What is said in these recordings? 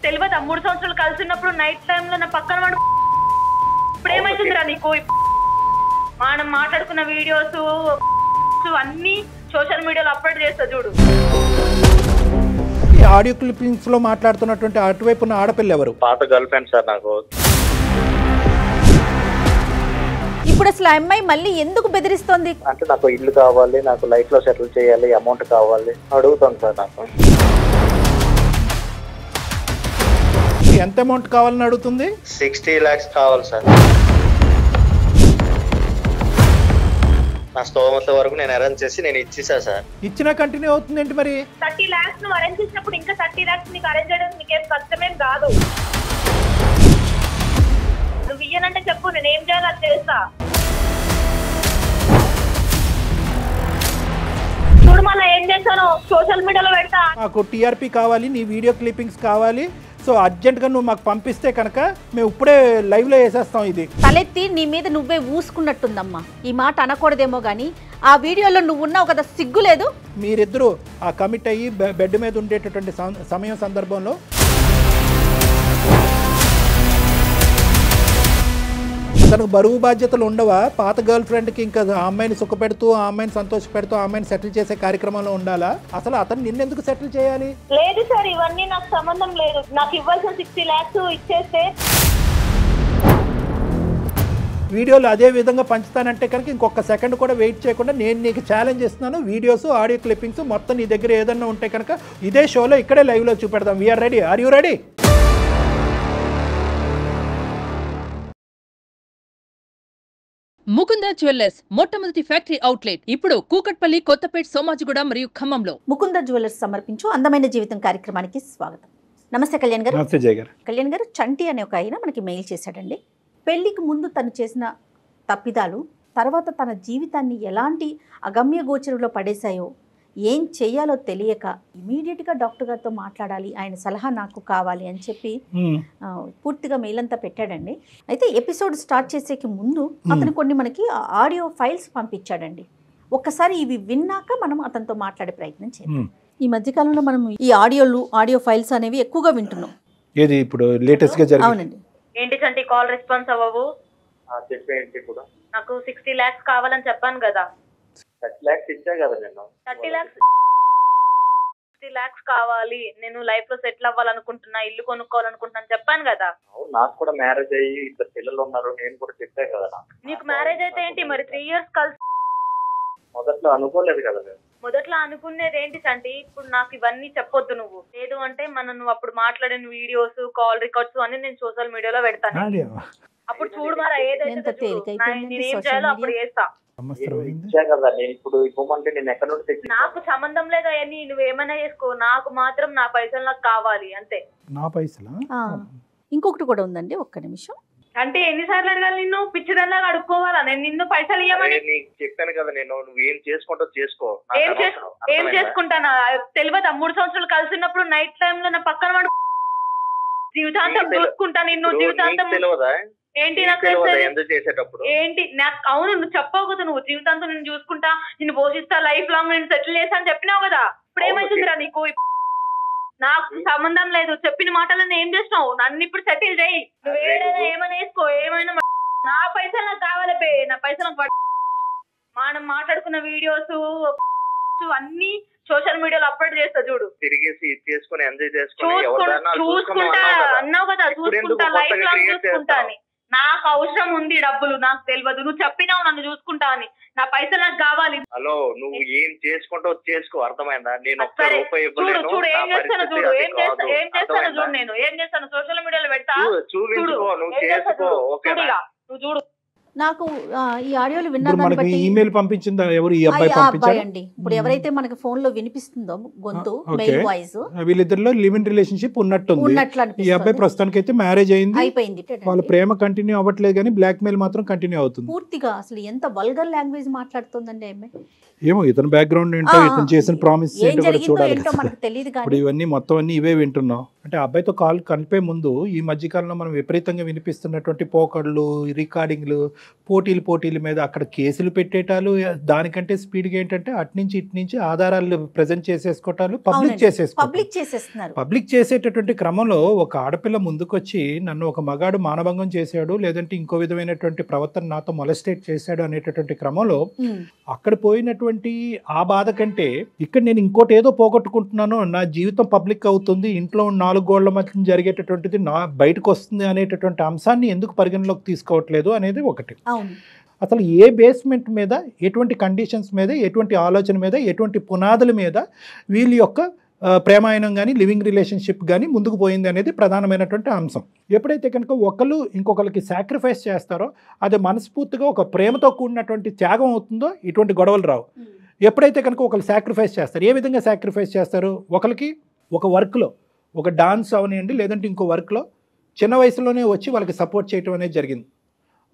తెలియదా 3 సంవత్సరాలు కలిసి ఉన్నప్పుడు నైట్ టైమ్ లో నా పక్కన వాడు ఇప్పుడు ఏమైతుందిరా నీకు? మనం మాట్లాడుకున్న వీడియోస్ అన్ని సోషల్ మీడియాలో అప్లోడ్ చేస్తా చూడు. ఈ ఆడియో క్లిప్పింగ్స్ లో మాట్లాడుతున్నటువంటి అటువైపు ఉన్న ఆడపిల్ల ఎవరు? పాత గర్ల్ ఫ్రెండ్ సార్ నాకు. ఇప్పుడు అసలు అమ్మాయి మళ్ళీ ఎందుకు బెదిరిస్తోంది? అంటే నాకు ఇల్లు కావాలి, నాకు లైఫ్ లో సెటిల్ చేయాలి, అమౌంట్ కావాలి అడుగుతాను సార్. నాకు ఎంత అమౌంట్ కావాలని అడుగుతుంది? 60 lakhs కావాలి సార్. నా స్తోమత వరకు నేను అరేంజ్ చేసి నేను ఇచ్చేసా సార్. ఇచ్చినా కంటిన్యూ అవుతుంది ఏంటి మరి? 30 lakhs నువ్వు అరేంజ్ చేసినప్పుడు ఇంకా 30 lakhs నీకు అరేంజ్ చేయడం నీకేం కష్టమేం కాదు. నువ్వు ఇయ్యనంటే చెప్పు, నేను ఏం చేయాలో అది చేస్తా. చూడు మళ్ళీ ఏం చేస్తాను, సోషల్ మీడియాలో పెడతా. మాకు టీఆర్పీ కావాలి, నీ వీడియో క్లిప్పింగ్స్ కావాలి, సో అర్జెంట్గా నువ్వు మాకు పంపిస్తే కనుక మేము ఇప్పుడే లైవ్లో వేసేస్తాం. ఇది తలెత్తి నీ మీద నువ్వే ఊసుకున్నట్టుందమ్మా. ఈ మాట అనకూడదేమో కానీ ఆ వీడియోలో నువ్వు ఉన్నావు కదా, సిగ్గు లేదు? మీరిద్దరూ ఆ కమిట్ అయ్యి బెడ్ మీద ఉండేటటువంటి సమయం సందర్భంలో తనకు బరువు బాధ్యతలు ఉండవా? పాత గర్ల్ ఫ్రెండ్కి ఇంకా ఆ అమ్మాయిని సుఖపెడుతూ, ఆ అమ్మాయిని సంతోషపెడుతూ, ఆ అమ్మాయిని సెటిల్ చేసే కార్యక్రమంలో ఉండాలా? అసలు అతను నిన్నెందుకు సెటిల్ చేయాలి? లేదు సార్, ఇవన్నీ నాకు సంబంధం లేదు. నాకు ఇవ్వాల్సిన 60 lakhs ఇచ్చేస్తే వీడియోలు అదే విధంగా పంచుతానంటే కనుక ఇంకొక సెకండ్ కూడా వెయిట్ చేయకుండా నేను నీకు ఛాలెంజ్ ఇస్తున్నాను. వీడియోస్, ఆడియో క్లిప్పింగ్స్ మొత్తం నీ దగ్గర ఏదన్నా ఉంటే కనుక ఇదే షోలో ఇక్కడే లైవ్లో చూపెడదాం. We're ready. Are you ready? Mukunda jewellers మొట్టమొదటి ఫ్యాక్టరీ అవుట్లెట్ ఇప్పుడు కూకట్పల్లి, కొత్తపేట్, సోమాజిగూడ మరియు ఖమ్మంలో. ముకుంద జ్యువెలర్స్ సమర్పించు అందమైన జీవితం కార్యక్రమానికి స్వాగతం. నమస్తే కళ్యాణ్ గారు. నమస్తే జయ గారు. కళ్యాణ్ గారు, చంటి అనే ఒక ఆయన మనకి మెయిల్ చేశాడండి. పెళ్లికి ముందు తను చేసిన తప్పిదాలు తర్వాత తన జీవితాన్ని ఎలాంటి అగమ్య గోచరంలో పడేశాయో, ఏం చేయాలో తెలియక ఇమీడియట్గా డాక్టర్ గారితో మాట్లాడాలి, ఆయన సలహా నాకు కావాలి అని చెప్పి పూర్తిగా మెయిల్ అంతా పెట్టాడండి. అయితే ఎపిసోడ్ స్టార్ట్ చేసేకి ముందు అతను కొన్ని మనకి ఆడియో ఫైల్స్ పంపించాడండి. ఒక్కసారి ఇవి విన్నాక మనం అతనితో మాట్లాడే ప్రయత్నం చేద్దాం. ఈ మధ్యకాలంలో మనం ఈ ఆడియో ఫైల్స్ అనేవి ఎక్కువగా వింటున్నాం. ఏది ఇప్పుడు లేటెస్ట్ గా జరిగింది? అవునండి. ఏంటి చంటి కాల్ రెస్పాన్స్ అవ్వవు? చెప్పేంటి ఇప్పుడు? నాకు 60 lakhs కావాలని చెప్పాను కదా. 30 lakhs ఇచ్చా కదా నేను. 30 lakhs కావాలి, నేను లైఫ్ లో సెటిల్ అవ్వాలనుకుంటున్నా, ఇల్లు కొనుక్కోవాలనుకుంటున్నాను చెప్పాను కదా. నాకు కూడా మ్యారేజ్ అయ్యి 2 పిల్లలు ఉన్నారు, నేను కూడా చెప్పా కదా. నీకు మ్యారేజ్ అయితే ఏంటి మరి 3 years కలిసి? మొదట్లో అనుకోలేదు కదా నేను. మొదట్లో అనుకునేది ఏంటి చంటి? ఇప్పుడు నాకు ఇవన్నీ చెప్పొద్దు నువ్వు. లేదు అంటే నువ్వు అప్పుడు మాట్లాడిన వీడియోస్, కాల్ రికార్డ్స్ అన్ని నేను సోషల్ మీడియాలో పెడతాను. అప్పుడు చూడు మరి ఏదైతే నేనేం చేయాలో అప్పుడు చేస్తా. నాకు సంబంధం లేదు అవన్నీ, నువ్వేమైనా చేసుకో, నాకు మాత్రం నా పైసలు నాకు కావాలి అంతే. నా పైసలా? ఇంకొకటి కూడా ఉందండి, ఒక్క నిమిషం. అంటే ఎన్నిసార్లు అడగాలి నిన్ను? పిచ్చిదల్లా అడుక్కోవాలా నేను నిన్ను పైసలు ఇవ్వమని? చెప్పాను కదా నేను, నువ్వు ఏం చేసుకుంటావు చేసుకో. ఏం చేసుకుంటానా? తెలియదా 3 సంవత్సరాలు కలిసి ఉన్నప్పుడు నైట్ టైమ్ లో నా పక్కన వాడు జీవితాంతం చూసుకుంటా నిన్ను. జీవితాంతం తెలియదా ఏంటి నాకు చేసేటప్పుడు? ఏంటి నాకు? అవును, నువ్వు చెప్పావు కదా, నువ్వు జీవితాంతం నేను చూసుకుంటా, నిన్ను పోషిస్తా, లైఫ్ లాంగ్ నేను సెటిల్ చేస్తా అని చెప్పినావు కదా. ఇప్పుడు ఏమైతుందిరా నీకు? నాకు సంబంధం లేదు. చెప్పిన మాటలను ఏం చేసినావు? నన్ను ఇప్పుడు సెటిల్ చేయి. నువ్వు ఏదైనా ఏమైనా వేసుకో, ఏమైనా. నా పైసలు నాకు కావాలి బే, నా పైసలు. మనం మాట్లాడుకున్న వీడియోస్ అన్ని సోషల్ మీడియాలో అప్లోడ్ చేస్తా చూడు. తిరిగేసి చేసుకుని ఎంజాయ్ చూసుకుంటా అన్నావు కదా, చూసుకుంటా, లైఫ్ లాంగ్ చూసుకుంటా అని. నాకు అవసరం ఉంది డబ్బులు, నాకు తెలియదు. నువ్వు చెప్పినావు నన్ను చూసుకుంటా అని. నా పైసలు నాకు కావాలి. హలో, నువ్వు ఏం చేసుకుంటావు చేసుకో, అర్థమైందా? నేను చూడు ఏం చేస్తాను, చూడు ఏం చేస్తాను చూడు. నేను ఏం చేస్తాను సోషల్ మీడియాలో పెడతా చూడు. నువ్వు చూడు. నాకు ఈ ఆడియోలు విన్నాను. ఈమెయిల్ పంపించిందా? ఎవరు? ఈ అబ్బాయి అండి. ఇప్పుడు ఎవరైతే మనకి ఫోన్ లో వినిపిస్తుందో గొంతు, మెయిల్ వాయిస్, వీళ్ళిద్దరిలో లివ్ ఇన్ రిలేషన్షిప్ ఉన్నట్టుంది. ఈ అబ్బాయి ప్రస్తుతానికి అయితే మ్యారేజ్ అయిపోయింది. వాళ్ళ ప్రేమ కంటిన్యూ అవ్వట్లేదు కానీ బ్లాక్ మెయిల్ మాత్రం కంటిన్యూ అవుతుంది పూర్తిగా. అసలు ఎంత వల్గర్ లాంగ్వేజ్ మాట్లాడుతుందండి అమ్మాయి. ఏమో ఇతని బ్యాక్గ్రౌండ్ ఏంటో, ఇతను చేసిన ప్రామిస్ ఏంటో చూడాలి. మనకు తెలియదు. ఇప్పుడు ఇవన్నీ మొత్తం అన్ని ఇవే వింటున్నాం. అంటే అబ్బాయితో కాల్ కలిపే ముందు ఈ మధ్యకాలంలో మనం విపరీతంగా వినిపిస్తున్నటువంటి పోకళ్ళు, రికార్డింగ్లు, పోటీల మీద అక్కడ కేసులు పెట్టేటాలు, దానికంటే స్పీడ్గా ఏంటంటే అట్నుంచి ఇట్నుంచి ఆధారాలు ప్రజెంట్ చేసేసుకోవటాలు, పబ్లిక్ చేసేస్తున్నారు. పబ్లిక్ చేసేటటువంటి క్రమంలో ఒక ఆడపిల్ల ముందుకొచ్చి నన్ను ఒక మగాడు మానభంగం చేశాడు, లేదంటే ఇంకో విధమైనటువంటి ప్రవర్తన నాతో మొలస్టేట్ చేశాడు అనేటటువంటి క్రమంలో అక్కడ పోయినటువంటి ఆ బాధ కంటే ఇక్కడ నేను ఇంకోటి ఏదో పోగొట్టుకుంటున్నాను, నా జీవితం పబ్లిక్ అవుతుంది, ఇంట్లో 4 గోళ్ల మధ్య జరిగేటటువంటిది నా బయటకు వస్తుంది అనేటటువంటి అంశాన్ని ఎందుకు పరిగణలోకి తీసుకోవట్లేదు అనేది ఒకటి. అసలు ఏ బేస్మెంట్ మీద, ఎటువంటి కండిషన్స్ మీద, ఎటువంటి ఆలోచన మీద, ఎటువంటి పునాదుల మీద వీళ్ళ యొక్క ప్రేమాయణం కానీ లివింగ్ రిలేషన్షిప్ కానీ ముందుకు పోయింది అనేది ప్రధానమైనటువంటి అంశం. ఎప్పుడైతే కనుక ఒకళ్ళు ఇంకొకరికి సాక్రిఫైస్ చేస్తారో అది మనస్ఫూర్తిగా ఒక ప్రేమతో కూడినటువంటి త్యాగం అవుతుందో ఇటువంటి గొడవలు రావు. ఎప్పుడైతే కనుక ఒకళ్ళు సాక్రిఫైస్ చేస్తారు, ఏ విధంగా సాక్రిఫైస్ చేస్తారు, ఒకరికి ఒక వర్క్లో, ఒక డాన్స్ అవనివ్వండి, లేదంటే ఇంకో వర్క్లో చిన్న వయసులోనే వచ్చి వాళ్ళకి సపోర్ట్ చేయడం అనేది జరిగింది.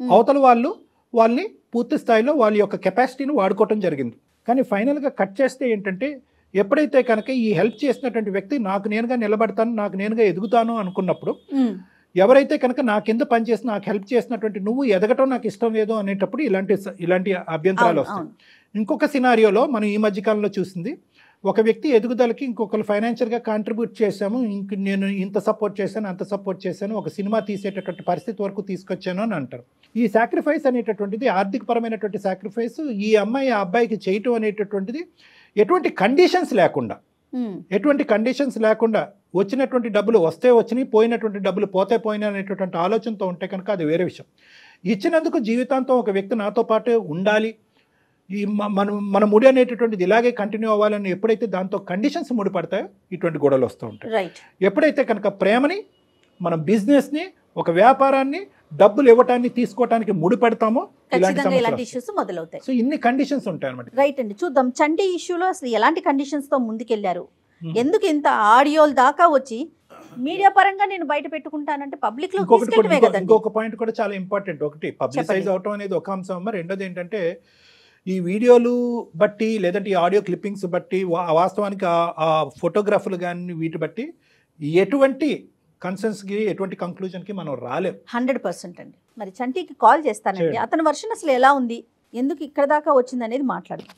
అవతల వాళ్ళని పూర్తి స్థాయిలో వాళ్ళ యొక్క కెపాసిటీని వాడుకోవటం జరిగింది. కానీ ఫైనల్గా కట్ చేస్తే ఏంటంటే ఎప్పుడైతే కనుక ఈ హెల్ప్ చేసినటువంటి వ్యక్తి నాకు నేనుగా నిలబడతాను, నాకు నేనుగా ఎదుగుతాను అనుకున్నప్పుడు, ఎవరైతే కనుక నా కింద పనిచేసి నాకు హెల్ప్ చేసినటువంటి నువ్వు ఎదగటం నాకు ఇష్టం లేదు అనేటప్పుడు ఇలాంటి అభ్యంతరాలు వస్తాయి. ఇంకొక సినారియోలో మనం ఈ మధ్యకాలంలో చూసింది, ఒక వ్యక్తి ఎదుగుదలకి ఇంకొకరు ఫైనాన్షియల్గా కాంట్రిబ్యూట్ చేశాము, నేను ఇంత సపోర్ట్ చేశాను, అంత సపోర్ట్ చేశాను, ఒక సినిమా తీసేటటువంటి పరిస్థితి వరకు తీసుకొచ్చాను అని అంటారు. ఈ సాక్రిఫైస్ అనేటటువంటిది ఆర్థికపరమైనటువంటి సాక్రిఫైస్ ఈ అమ్మాయి ఆ అబ్బాయికి చేయటం అనేటటువంటిది ఎటువంటి కండిషన్స్ లేకుండా వచ్చినటువంటి డబ్బులు వస్తే వచ్చినాయి, పోయినటువంటి డబ్బులు పోతే పోయినా అనేటటువంటి ఆలోచనతో ఉంటే కనుక అది వేరే విషయం. ఇచ్చినందుకు జీవితాంతం ఒక వ్యక్తి నాతో పాటు ఉండాలి, ఈ మన ముడి అనేటటువంటిది ఇలాగే కంటిన్యూ అవ్వాలని ఎప్పుడైతే దాంతో కండిషన్స్ ముడిపడతాయో ఇటువంటి గొడవలు వస్తూ ఉంటాయి. ఎప్పుడైతే కనుక ప్రేమని, మన బిజినెస్ని, ఒక వ్యాపారాన్ని, డబ్బులు ఇవ్వటాన్ని తీసుకోవటానికి ముడిపెడతామో ఇలాంటి ఇష్యూస్ మొదలవుతాయి. సో ఇన్ని కండిషన్స్ ఉంటాయి అన్నమాట. రైట్ అండి, చూద్దాం చంటి ఇష్యూలో అసలు ఎలాంటి కండిషన్స్ తో ముందుకెళ్లారు, ఎందుకు ఇంత ఆడియోల దాకా వచ్చి మీడియా పరంగా నేను బయట పెట్టుకుంటానంటే పబ్లిక్ లో తీసుకెళ్ళడమే కదండి. ఇంకొక పాయింట్ కూడా చాలా ఇంపార్టెంట్. ఒకటి పబ్లిసైజ్ అవటం అనేది ఒక అంశం, రెండోది ఏంటంటే ఈ వీడియోలు బట్టి లేదంటే ఈ ఆడియో క్లిప్పింగ్స్ బట్టి వాస్తవానికి ఆ ఫోటోగ్రాఫర్లు కానీ వీటి బట్టి ఎటువంటి కన్సెన్స్కి, ఎటువంటి కంక్లూజన్కి మనం రాలేం. 100% అండి. మరి చంటికి కాల్ చేస్తానండి, అతని వర్షన్ అసలు ఎలా ఉంది, ఎందుకు ఇక్కడ దాకా వచ్చింది అనేది మాట్లాడదాం.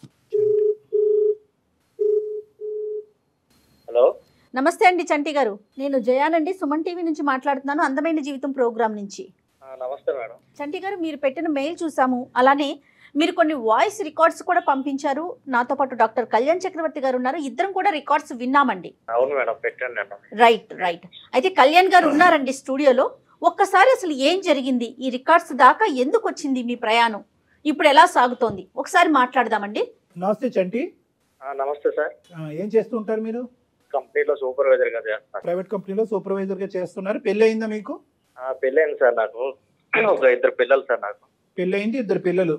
హలో, నమస్తే అండి చంటి గారు, నేను జయానండి, సుమన్ టీవీ నుంచి మాట్లాడుతున్నాను, అందమైన జీవితం ప్రోగ్రామ్ నుంచి. నమస్తే మేడం. చంటి గారు, మీరు పెట్టిన మెయిల్ చూసాము, అలానే మీరు కొన్ని వాయిస్ రికార్డ్స్ కూడా పంపించారు. నాతో పాటు డాక్టర్ కళ్యాణ్ చక్రవర్తి గారు ఉన్నారు, ఇద్దరం కూడా రికార్డ్స్ విన్నామండి. అవును మేడం, పెట్టండి. రైట్. అయితే కళ్యాణ్ గారు ఉన్నారండి స్టూడియోలో. ఒక్కసారి అసలు ఏం జరిగింది, ఈ రికార్డ్స్ దాకా ఎందుకు వచ్చింది మీ ప్రయాణం, ఇప్పుడు ఎలా సాగుతోంది, ఒకసారి మాట్లాడదామండి. నమస్తే చంటి. నమస్తే సార్. ఏం చేస్తూ ఉంటారు మీరు? కంపెనీలో సూపర్వైజర్ గా చేస్తాను. ప్రైవేట్ కంపెనీలో సూపర్వైజర్ గా చేస్తున్నారు. పెళ్లి అయిందా మీకు? పెళ్లి అయింది సార్, నాకు ఒక 2 పిల్లలు సార్. నాకు పెళ్లి అయింది, 2 పిల్లలు.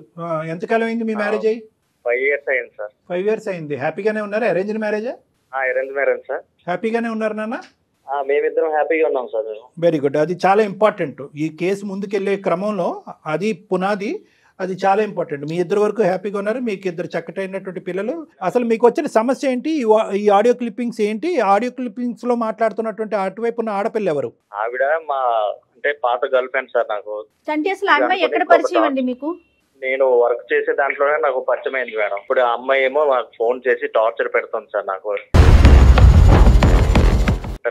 ఎంతకాలం అయింది మీ మ్యారేజ్ అయ్యి? 5 years అయింది సార్. 5 years అయింది. హ్యాపీగానే ఉన్నారు? అరేంజ్డ్ మ్యారేజా? Arrange marriage sir. హ్యాపీగానే ఉన్నారు నాన్న? మేమిద్దరం హ్యాపీగా ఉన్నాం సార్. Very good. అది చాలా ఇంపార్టెంట్. ఈ కేసు ముందుకెళ్లే క్రమంలో అది పునాది, అది చాలా ఇంపార్టెంట్. మీ ఇద్దరు వరకు హ్యాపీగా ఉన్నారు, మీకు 2 చక్కటైనటువంటి పిల్లలు. అసలు మీకు వచ్చిన సమస్య ఏంటి? ఈ ఆడియో క్లిప్పింగ్స్ ఏంటి? ఆడియో క్లిప్పింగ్స్ లో మాట్లాడుతున్నటువంటి అటువైపు ఉన్న ఆడపిల్ల ఎవరు? ఆవిడ మా అంటే పాత గర్ల్ ఫ్రెండ్ సార్ నాకు. చంటి, అసలు అమ్మాయి ఎక్కడ పరిచయం అండి మీకు? నేను వర్క్ చేసే దాంట్లోనే నాకు పరిచయం అయింది మేడం. ఇప్పుడు ఆ అమ్మాయి ఏమో నాకు ఫోన్ చేసి టార్చర్ పెడుతుంది సార్. నాకు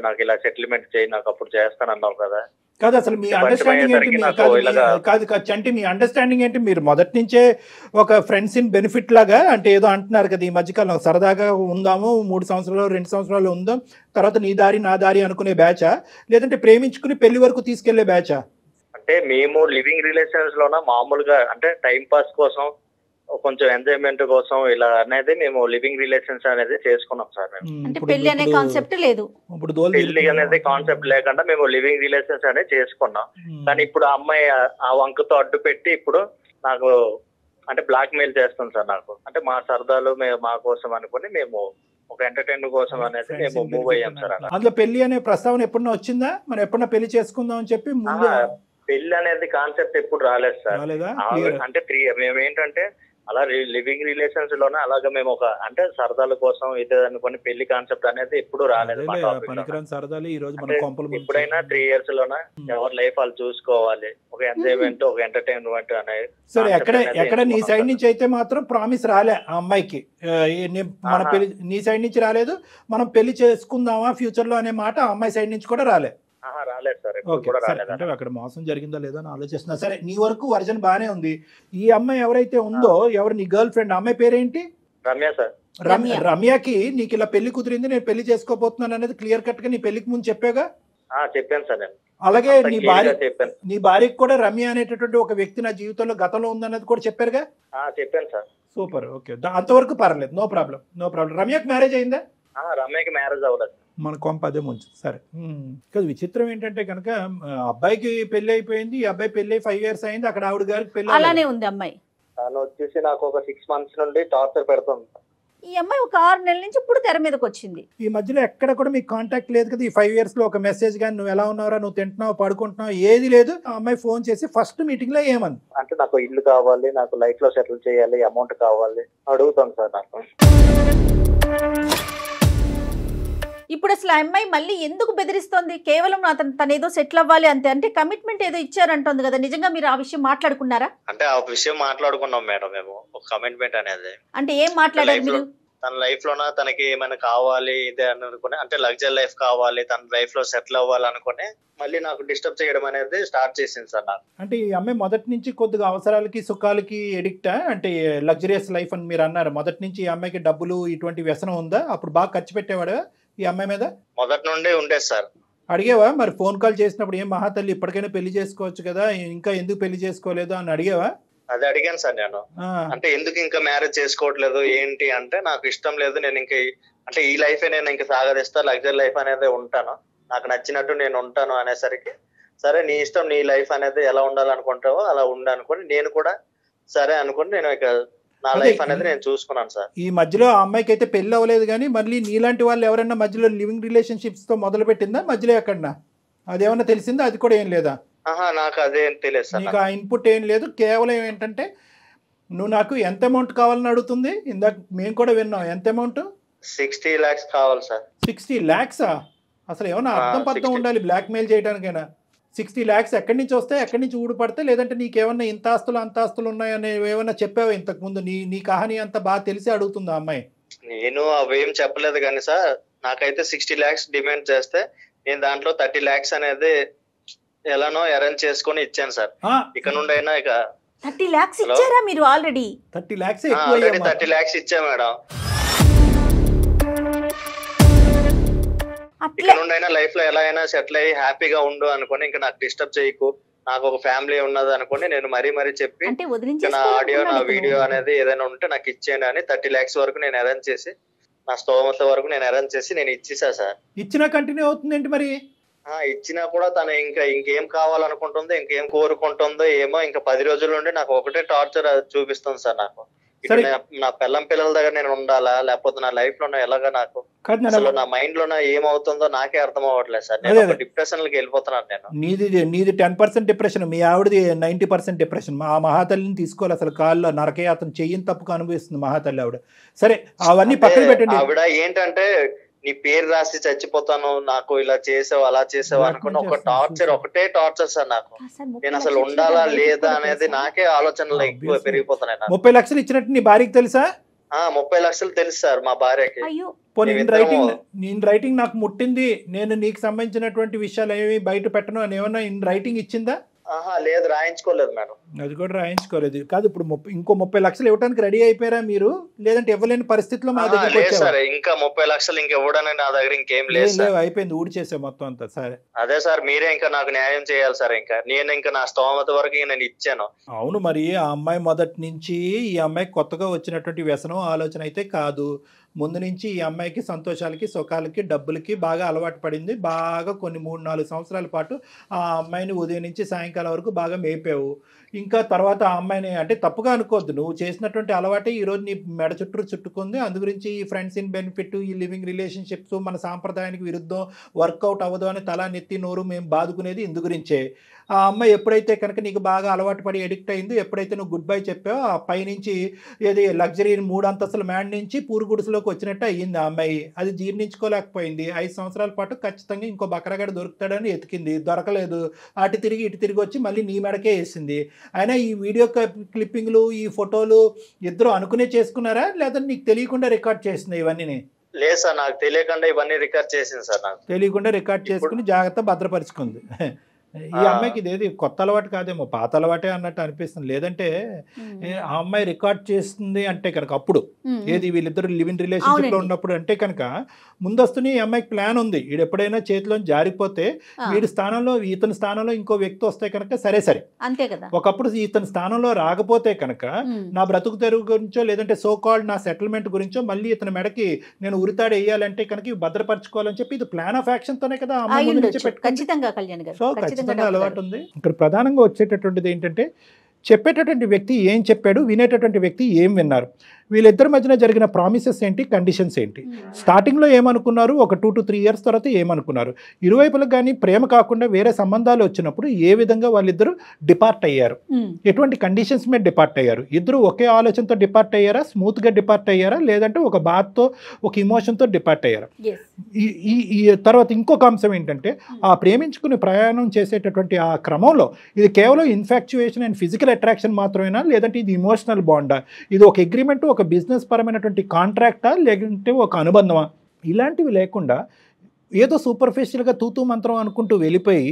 నాకు ఇలా సెటిల్మెంట్ చేయి, నాకు అప్పుడు చేస్తానన్నావు కదా. కాదు, అసలు మీ అండర్స్టాండింగ్ ఏంటి? కాదు చంటి, మీ అండర్స్టాండింగ్ ఏంటి? మీరు మొదటి నుంచే ఒక ఫ్రెండ్స్ ఇన్ బెనిఫిట్ లాగా అంటే ఏదో అంటున్నారు కదా, ఈ మధ్యకాలం సరదాగా ఉందాము, 3 సంవత్సరాలు 2 సంవత్సరాలు ఉందాం, తర్వాత నీ దారి నా దారి అనుకునే బ్యాచా, లేదంటే ప్రేమించుకుని పెళ్లి వరకు తీసుకెళ్లే బ్యాచా? అంటే మేము లివింగ్ రిలేషన్స్ లోన మామూలుగా అంటే టైం పాస్ కోసం, కొంచెం ఎంజాయ్మెంట్ కోసం ఇలా అనేది మేము లివింగ్ రిలేషన్స్ అనేది చేసుకున్నాం సార్. అంటే పెళ్లి అనే కాన్సెప్ట్ లేదు, పెళ్లి అనేది కాన్సెప్ట్ లేకుండా మేము లివింగ్ రిలేషన్స్ అనేది చేసుకున్నాం. కానీ ఇప్పుడు ఆ అమ్మాయి ఆ వంకతో అడ్డు పెట్టి ఇప్పుడు నాకు అంటే బ్లాక్ మెయిల్ చేస్తుంది సార్. నాకు అంటే మా సరదాలు మా కోసం అనుకుని మేము ఒక ఎంటర్టైన్మెంట్ కోసం అనేది మేము మూవ్ అయ్యాం సార్. అందులో పెళ్లి అనే ప్రస్తావన ఎప్పుడన్నా వచ్చిందా? మరి ఎప్పుడన్నా పెళ్లి చేసుకుందాం అని చెప్పి ముందు పెళ్లి అనేది కాన్సెప్ట్ ఎప్పుడు రాలేదు సార్. అంటే మేము ఏంటంటే అలా లివింగ్ రిలేషన్స్ లోనే అలాగే మేము ఒక అంటే సరదాల కోసం ఇదే అనుకుని పెళ్లి కాన్సెప్ట్ అనేది ఎప్పుడు రాలేదు మా టాపిక్ లో. పనికిరాని సరదాలు ఈ రోజు మన అంటే కొంపలు ఎప్పుడైనా 3 years లోనే ఎవరి లైఫ్ వాళ్ళు చూసుకోవాలి, ఒక ఎంజాయ్మెంట్ ఒక ఎంటర్టైన్మెంట్ అనేది. సరే, ఎక్కడ నీ సైడ్ నుంచి అయితే మాత్రం ప్రామిస్ రాలే ఆ అమ్మాయికి, మన పెళ్లి నీ సైడ్ నుంచి రాలేదు, మనం పెళ్లి చేసుకుందామా ఫ్యూచర్ లో అనే మాట ఆ అమ్మాయి సైడ్ నుంచి కూడా రాలే. రాలేదు సార్, ఓకే, అంటే అక్కడ మోసం జరిగిందా లేదా అని ఆలోచిస్తున్నా. సరే, నీ వరకు వర్జన్ బానే ఉంది. ఈ అమ్మాయి ఎవరైతే ఉందో, ఎవరు నీ గర్ల్ ఫ్రెండ్, అమ్మాయి పేరేంటి? రమ్య సార్. రమ్యకి నీకు ఇలా పెళ్లి కుదిరింది, నేను పెళ్లి చేసుకోబోతున్నాను అనేది క్లియర్ కట్ గా నీ పెళ్లికి ముందు చెప్పాగా? చెప్పాను సార్ నేను. అలాగే నీ భార్యకి కూడా రమ్య అనేటటువంటి ఒక వ్యక్తి నా జీవితంలో గతంలో ఉందన్నది కూడా చెప్పారుగా? చెప్పాను సార్. సూపర్, ఓకే, అంతవరకు పర్లేదు, నో ప్రాబ్లం. రమ్యకి మ్యారేజ్ అయిందా? రమ్యకి మ్యారేజ్ అవ్వలేదు. మన కొంప అదే ముంచు. సరే, కదా విచిత్రం ఏంటంటే కనుక అబ్బాయికి పెళ్లి అయిపోయింది, ఈ అబ్బాయి పెళ్లి 5 years అయింది, అక్కడ ఆవిడ గారికి పెళ్లి అలానే ఉంది అమ్మాయి. తను వచ్చేసి నాకు ఒక 6 months నుండి టార్చర్ పెడుతుంది. ఈ అమ్మాయి ఒక 6 నెలల నుంచి ఇప్పుడు తెర మీదకి వచ్చింది. ఈ మధ్యలో ఎక్కడ కూడా మీకు కాంటాక్ట్ లేదు కదా? ఈ 5 years లో ఒక మెసేజ్ కానీ నువ్వు ఎలా ఉన్నావురా, నువ్వు తింటున్నావు, పడుకుంటున్నావు, ఏది లేదు. ఆ అమ్మాయి ఫోన్ చేసి ఫస్ట్ మీటింగ్ లో ఏమని అంటే నాకు ఇల్లు కావాలి, నాకు లైఫ్ లో సెటిల్ చేయాలి, అమౌంట్ కావాలి అడుగుతాను సార్. నాకు ఇప్పుడు అసలు ఆ అమ్మాయి మళ్ళీ ఎందుకు బెదిరిస్తోంది? కేవలం తను ఏదో సెటిల్ అవ్వాలి అంతే, అంటే కమిట్మెంట్ ఏదో ఇచ్చారంటోంది కదా, నిజంగా మీరు ఆ విషయం మాట్లాడుకున్నారా? అంటే ఆ విషయం మాట్లాడుకున్నాం మేడం మేము, ఒక కమిట్మెంట్ అనేది. అంటే ఏం మాట్లాడారు మీరు? తన లైఫ్ లోన తనకి ఏమైనా కావాలి ఇదే అని అనుకుని, అంటే లగ్జరీ లైఫ్ కావాలి, తన లైఫ్ లో సెటిల్ అవ్వాలి అనుకుని మళ్ళీ నాకు డిస్టర్బ్ చేయడం అనేది స్టార్ట్ చేసింది సార్ నాకు. అంటే ఈ అమ్మాయి మొదటి నుంచి కొద్దిగా అవసరాలకి సుఖాలకి ఎడిక్టా? అంటే లగ్జరియస్ లైఫ్ అని మీరు అన్నారు, మొదటి నుంచి ఈ అమ్మాయికి డబ్బులు ఇటువంటి వ్యసనం ఉందా? అప్పుడు బాగా ఖర్చు పెట్టేవాడు ఈ అమ్మాయి మీద? మొదటి నుండి ఉండేది సార్. అడిగావా మరి ఫోన్ కాల్ చేసినప్పుడు, ఏం మహాతల్లి ఇప్పటికైనా పెళ్లి చేసుకోవచ్చు కదా, ఇంకా ఎందుకు పెళ్లి చేసుకోలేదు అని అడిగావా? అది అడిగాను సార్ నేను. అంటే ఎందుకు ఇంకా మ్యారేజ్ చేసుకోవట్లేదు ఏంటి అంటే, నాకు ఇష్టం లేదు, నేను ఇంకా అంటే ఈ లైఫే నేను ఇంకా సాగదిస్తా, లగ్జరీ లైఫ్ అనేది ఉంటాను, నాకు నచ్చినట్టు నేను ఉంటాను అనేసరికి, సరే నీ ఇష్టం, నీ లైఫ్ అనేది ఎలా ఉండాలనుకుంటావో అలా ఉండనుకొని నేను కూడా సరే అనుకుని నేను ఇక నా లైఫ్ అనేది నేను చూసుకున్నాను సార్. ఈ మధ్యలో ఆ అమ్మాయికి అయితే పెళ్లి అవ్వలేదు, కానీ మళ్ళీ నీలాంటి వాళ్ళు ఎవరైనా మధ్యలో లివింగ్ రిలేషన్షిప్స్ తో మొదలు పెట్టిందా మధ్యలో ఎక్కడన్నా? అదేమన్నా తెలిసిందా? అది కూడా ఏం లేదా? నాకు అదేం తెలియదు సార్. నీకు ఆ ఇన్పుట్ ఏం లేదు, కేవలం ఏంటంటే నువ్వు నాకు ఎంత అమౌంట్ కావాలని అడుగుతుంది. ఇందాక మేము కూడా విన్నాం, ఎంత అమౌంట్? 60 lakhs కావాలి సార్. 60 lakhs? అసలు ఏమన్నా అర్థం పర్థం ఉండాలి బ్లాక్ మెయిల్ చేయడానికైనా. 60 lakhs ఎక్కడి నుంచి వస్తాయి, ఎక్కడి నుంచి ఊడిపడితే? లేదంటే నీకేమన్నా ఇంత ఆస్తులు అంత ఆస్తులు ఉన్నాయని ఏమన్నా చెప్పావా ఇంతకు ముందు? నీ కహాని అంతా బాగా తెలిసి అడుగుతుంది ఆ అమ్మాయి. నేను అవేం చెప్పలేదు కానీ సార్, నాకైతే 60 lakhs డిమాండ్ చేస్తే నేను దాంట్లో 30 lakhs అనేది ఎలానో అరేంజ్ చేసుకుని ఇచ్చాను సార్. ఇక నుండి అయినా ఇక 30 lakhs ఇచ్చారా మీరు? ఆల్రెడీ 30 lakhs 30 lakhs ఇచ్చా మేడం. ఇక నుండి అయినా లైఫ్ లో ఎలా అయినా సెటిల్ అయ్యి హ్యాపీగా ఉండు అనుకుని, ఇంకా నాకు డిస్టర్బ్ చేయకు, నాకు ఒక ఫ్యామిలీ ఉన్నది అనుకుని నేను మరీ చెప్పి నా ఆడియో నా వీడియో అనేది ఏదైనా ఉంటే నాకు ఇచ్చేయండి అని 30 lakhs వరకు నేను అరేంజ్ చేసి, నా స్తోమత వరకు నేను అరేంజ్ చేసి నేను ఇచ్చేసా సార్. ఇచ్చినా కంటిన్యూ అవుతుంది ఏంటి మరి? ఇచ్చినా కూడా తను ఇంకేం కావాలనుకుంటుందో, ఇంకేం కోరుకుంటుందో ఏమో, ఇంకా 10 రోజుల నుండి నాకు ఒకటే టార్చర్ చూపిస్తుంది సార్. నాకు నా పిల్లల దగ్గర నేను ఉండాలా, లేకపోతే నా లైఫ్ లో ఎలాగా, నాకు అసలు నా మైండ్ లో ఏమవుతుందో నాకే అర్థం అవ్వట్లేదు సార్. నేను డిప్రెషన్ లోకి వెళ్ళిపోతున్నాను నేను. నీది 10% డిప్రెషన్, మీ ఆవిడది 90% డిప్రెషన్. ఆ మహాతల్లిని తీసుకోవాలి అసలు, కాల్లో నరకయాతన చెయ్యిని తప్పుకు అనుభవిస్తుంది మహాతల్లి ఆవిడ. సరే, అవన్నీ పక్కన పెట్టండి. ఆవిడ ఏంటంటే, నీ పేరు రాసి చచ్చిపోతాను, నాకు ఇలా చేసావు అలా చేసావు అనుకున్న ఒక టార్చర్, ఒకటే టార్చర్ సార్ నాకు. నేను అసలు ఉండాలా లేదా అనేది నాకే ఆలోచనలు ఎక్కువ పెరిగిపోతున్నాయి. 30 లక్షలు ఇచ్చినట్టు నీ భార్యకి తెలుసా? 30 లక్షలు తెలుసు సార్ మా భార్యకి. నేను రైటింగ్ నాకు ముట్టింది, నేను నీకు సంబంధించినటువంటి విషయాలు ఏమి బయట పెట్టను అని ఏమన్నా ఇన్ రైటింగ్ ఇచ్చిందా? లేదు, రాయించుకోలేదు మేడం. అది కూడా రాయించుకోలేదు. కాదు, ఇప్పుడు ఇంకో 30 లక్షలు ఇవ్వడానికి రెడీ అయిపోయారా మీరు? లేదంటే ఇవ్వలేని పరిస్థితిలో మా దగ్గర ఇంకా 30 లక్షలు ఇంకా ఇవ్వడానికి నా దగ్గర ఇంకేం లేదు, అయిపోయింది, ఊడి చేసే మొత్తం అంతా. సరే, అదే సార్, మీరే ఇంకా నాకు న్యాయం చేయాలి సార్. ఇంకా నా స్తోమత వరకు నేను ఇచ్చాను. అవును, మరి ఆ అమ్మాయి మొదటి నుంచి ఈ అమ్మాయి కొత్తగా వచ్చినటువంటి వ్యసనం ఆలోచన అయితే కాదు. ముందు నుంచి ఈ అమ్మాయికి సంతోషాలకి, సుఖాలకి, డబ్బులకి బాగా అలవాటు పడింది. బాగా కొన్ని 3-4 సంవత్సరాల పాటు ఆ అమ్మాయిని ఉదయం నుంచి సాయంకాలం వరకు బాగా మేపావు. ఇంకా తర్వాత ఆ అమ్మాయిని అంటే తప్పుగా అనుకోవద్దు, నువ్వు చేసినటువంటి అలవాటే ఈరోజు నీ మెడ చుట్టుకుంది. అందు గురించి ఈ ఫ్రెండ్స్ ఇన్ బెనిఫిట్, ఈ లివింగ్ రిలేషన్షిప్స్ మన సాంప్రదాయానికి విరుద్ధం, వర్కౌట్ అవ్వదు అని తల నెత్తి నోరు మేము బాదుకునేది ఇందు గురించే. ఆ అమ్మాయి ఎప్పుడైతే కనుక నీకు బాగా అలవాటు పడి ఎడిక్ట్ అయిందో, ఎప్పుడైతే నువ్వు గుడ్ బై చెప్పావో, ఆ పైనుంచి ఏది లగ్జరీ 3 అంతస్తుల మ్యాన్ నుంచి పూరు గుడిసెలోకి వచ్చినట్టు అయ్యింది ఆ అమ్మాయి. అది జీర్ణించుకోలేకపోయింది. 5 సంవత్సరాల పాటు ఖచ్చితంగా ఇంకో బకరగాడు దొరుకుతాడని ఎతికింది, దొరకలేదు. అటు తిరిగి ఇటు తిరిగి వచ్చి మళ్ళీ నీ మెడకే వేసింది. అయినా ఈ వీడియో క్లిప్పింగ్లు, ఈ ఫోటోలు ఇద్దరు అనుకునే చేసుకున్నారా, లేదా నీకు తెలియకుండా రికార్డ్ చేసింది ఇవన్నీ? లేదు సార్, నాకు తెలియకుండా ఇవన్నీ రికార్డ్ చేసింది సార్. నాకు తెలియకుండా రికార్డ్ చేసుకుని జాగ్రత్త భద్రపరుచుకుంది. ఈ అమ్మాయికి ఇదేది కొత్త అలవాటు కాదేమో, పాత అలవాటే అన్నట్టు అనిపిస్తుంది. లేదంటే ఆ అమ్మాయి రికార్డ్ చేస్తుంది అంటే కనుక అప్పుడు ఏది వీళ్ళిద్దరు లివింగ్ రిలేషన్షిప్ లో ఉన్నప్పుడు అంటే కనుక ముందస్తుని ఈ అమ్మాయికి ప్లాన్ ఉంది. వీడు ఎప్పుడైనా చేతిలో జారిపోతే వీడి స్థానంలో ఇతని స్థానంలో ఇంకో వ్యక్తి వస్తే కనుక సరే అంతే కదా. ఒకప్పుడు ఇతని స్థానంలో రాకపోతే కనుక నా బ్రతుకు తెరువు గురించో లేదంటే సో కాల్డ్ నా సెటిల్మెంట్ గురించో మళ్ళీ ఇతని మెడకి నేను ఉరితాడు వేయాలంటే కనుక ఇవి భద్రపరచుకోవాలని చెప్పి ఇది ప్లాన్ ఆఫ్ యాక్షన్ తోనే కదా ఖచ్చితంగా కళ్యాణ్ గారు. సో ఖచ్చితంగా అలవాటు ఉంది. ఇక్కడ ప్రధానంగా వచ్చేటటువంటిది ఏంటంటే చెప్పేటటువంటి వ్యక్తి ఏం చెప్పాడు, వినేటటువంటి వ్యక్తి ఏం విన్నారు, వీళ్ళిద్దరి మధ్యన జరిగిన ప్రామిసెస్ ఏంటి, కండిషన్స్ ఏంటి, స్టార్టింగ్లో ఏమనుకున్నారు, ఒక 2 to 3 years తర్వాత ఏమనుకున్నారు, ఇరువైపులకు కానీ ప్రేమ కాకుండా వేరే సంబంధాలు వచ్చినప్పుడు ఏ విధంగా వాళ్ళిద్దరూ డిపార్ట్ అయ్యారు, ఎటువంటి కండిషన్స్ మీద డిపార్ట్ అయ్యారు, ఇద్దరు ఒకే ఆలోచనతో డిపార్ట్ అయ్యారా, స్మూత్గా డిపార్ట్ అయ్యారా, లేదంటే ఒక బాధతో ఒక ఇమోషన్తో డిపార్ట్ అయ్యారా. ఈ తర్వాత ఇంకొక అంశం ఏంటంటే ఆ ప్రేమించుకుని ప్రయాణం చేసేటటువంటి ఆ క్రమంలో ఇది కేవలం ఇన్ఫాక్చుయేషన్ అండ్ ఫిజికల్ అట్రాక్షన్ మాత్రమేనా, లేదంటే ఇది ఇమోషనల్ బాండా, ఇది ఒక అగ్రిమెంట్, ఒక బిజినెస్ పరమైనటువంటి కాంట్రాక్టా, లేదంటే ఒక అనుబంధమా, ఇలాంటివి లేకుండా ఏదో సూపర్ఫిషియల్గా తూతూ మంత్రం అనుకుంటూ వెళ్ళిపోయి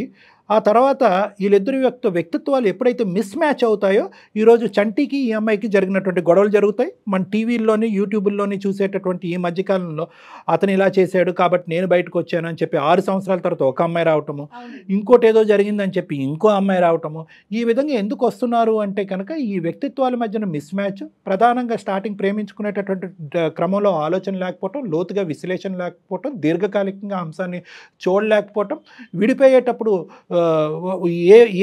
ఆ తర్వాత వీళ్ళిద్దరి వ్యక్తిత్వాలు ఎప్పుడైతే మిస్ మ్యాచ్ అవుతాయో ఈరోజు చంటికి ఈ అమ్మాయికి జరిగినటువంటి గొడవలు జరుగుతాయి. మన టీవీల్లోని యూట్యూబ్లోని చూసేటటువంటి ఈ మధ్యకాలంలో అతను ఇలా చేశాడు కాబట్టి నేను బయటకు వచ్చాను అని చెప్పి 6 సంవత్సరాల తర్వాత ఒక అమ్మాయి రావటము, ఇంకోటి ఏదో జరిగిందని చెప్పి ఇంకో అమ్మాయి రావటము, ఈ విధంగా ఎందుకు వస్తున్నారు అంటే కనుక ఈ వ్యక్తిత్వాల మధ్యన మిస్ మ్యాచ్, ప్రధానంగా స్టార్టింగ్ ప్రేమించుకునేటటువంటి క్రమంలో ఆలోచన లేకపోవటం, లోతుగా విశ్లేషణ లేకపోవటం, దీర్ఘకాలికంగా అంశాన్ని చూడలేకపోవటం, విడిపోయేటప్పుడు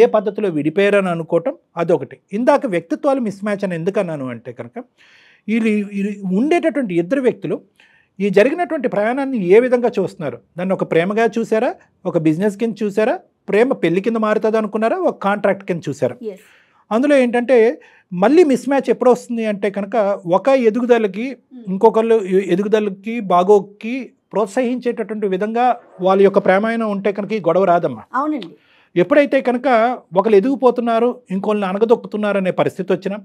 ఏ పద్ధతిలో విడిపోయారని అనుకోవటం, అదొకటి. ఇందాక వ్యక్తిత్వాలు మిస్ మ్యాచ్ అని ఎందుకన్నాను అంటే కనుక వీళ్ళు ఉండేటటువంటి ఇద్దరు వ్యక్తులు ఈ జరిగినటువంటి ప్రయాణాన్ని ఏ విధంగా చూస్తున్నారు, దాన్ని ఒక ప్రేమగా చూసారా, ఒక బిజినెస్ కింద చూసారా, ప్రేమ పెళ్లి కింద మారుతుంది అనుకున్నారా, ఒక కాంట్రాక్ట్ కింద చూసారా. అందులో ఏంటంటే మళ్ళీ మిస్ మ్యాచ్ ఎప్పుడు వస్తుంది అంటే కనుక ఒక ఎదుగుదలకి ఇంకొకళ్ళు ఎదుగుదలకి బాగోకి ప్రోత్సహించేటటువంటి విధంగా వాళ్ళ యొక్క ప్రేమాయణం ఉంటే కనుక ఈ గొడవ రాదమ్మా. అవునండి. ఎప్పుడైతే కనుక ఒకళ్ళు ఎదిగిపోతున్నారు ఇంకొకళ్ళని అనగదొక్కుతున్నారు అనే పరిస్థితి వచ్చినా,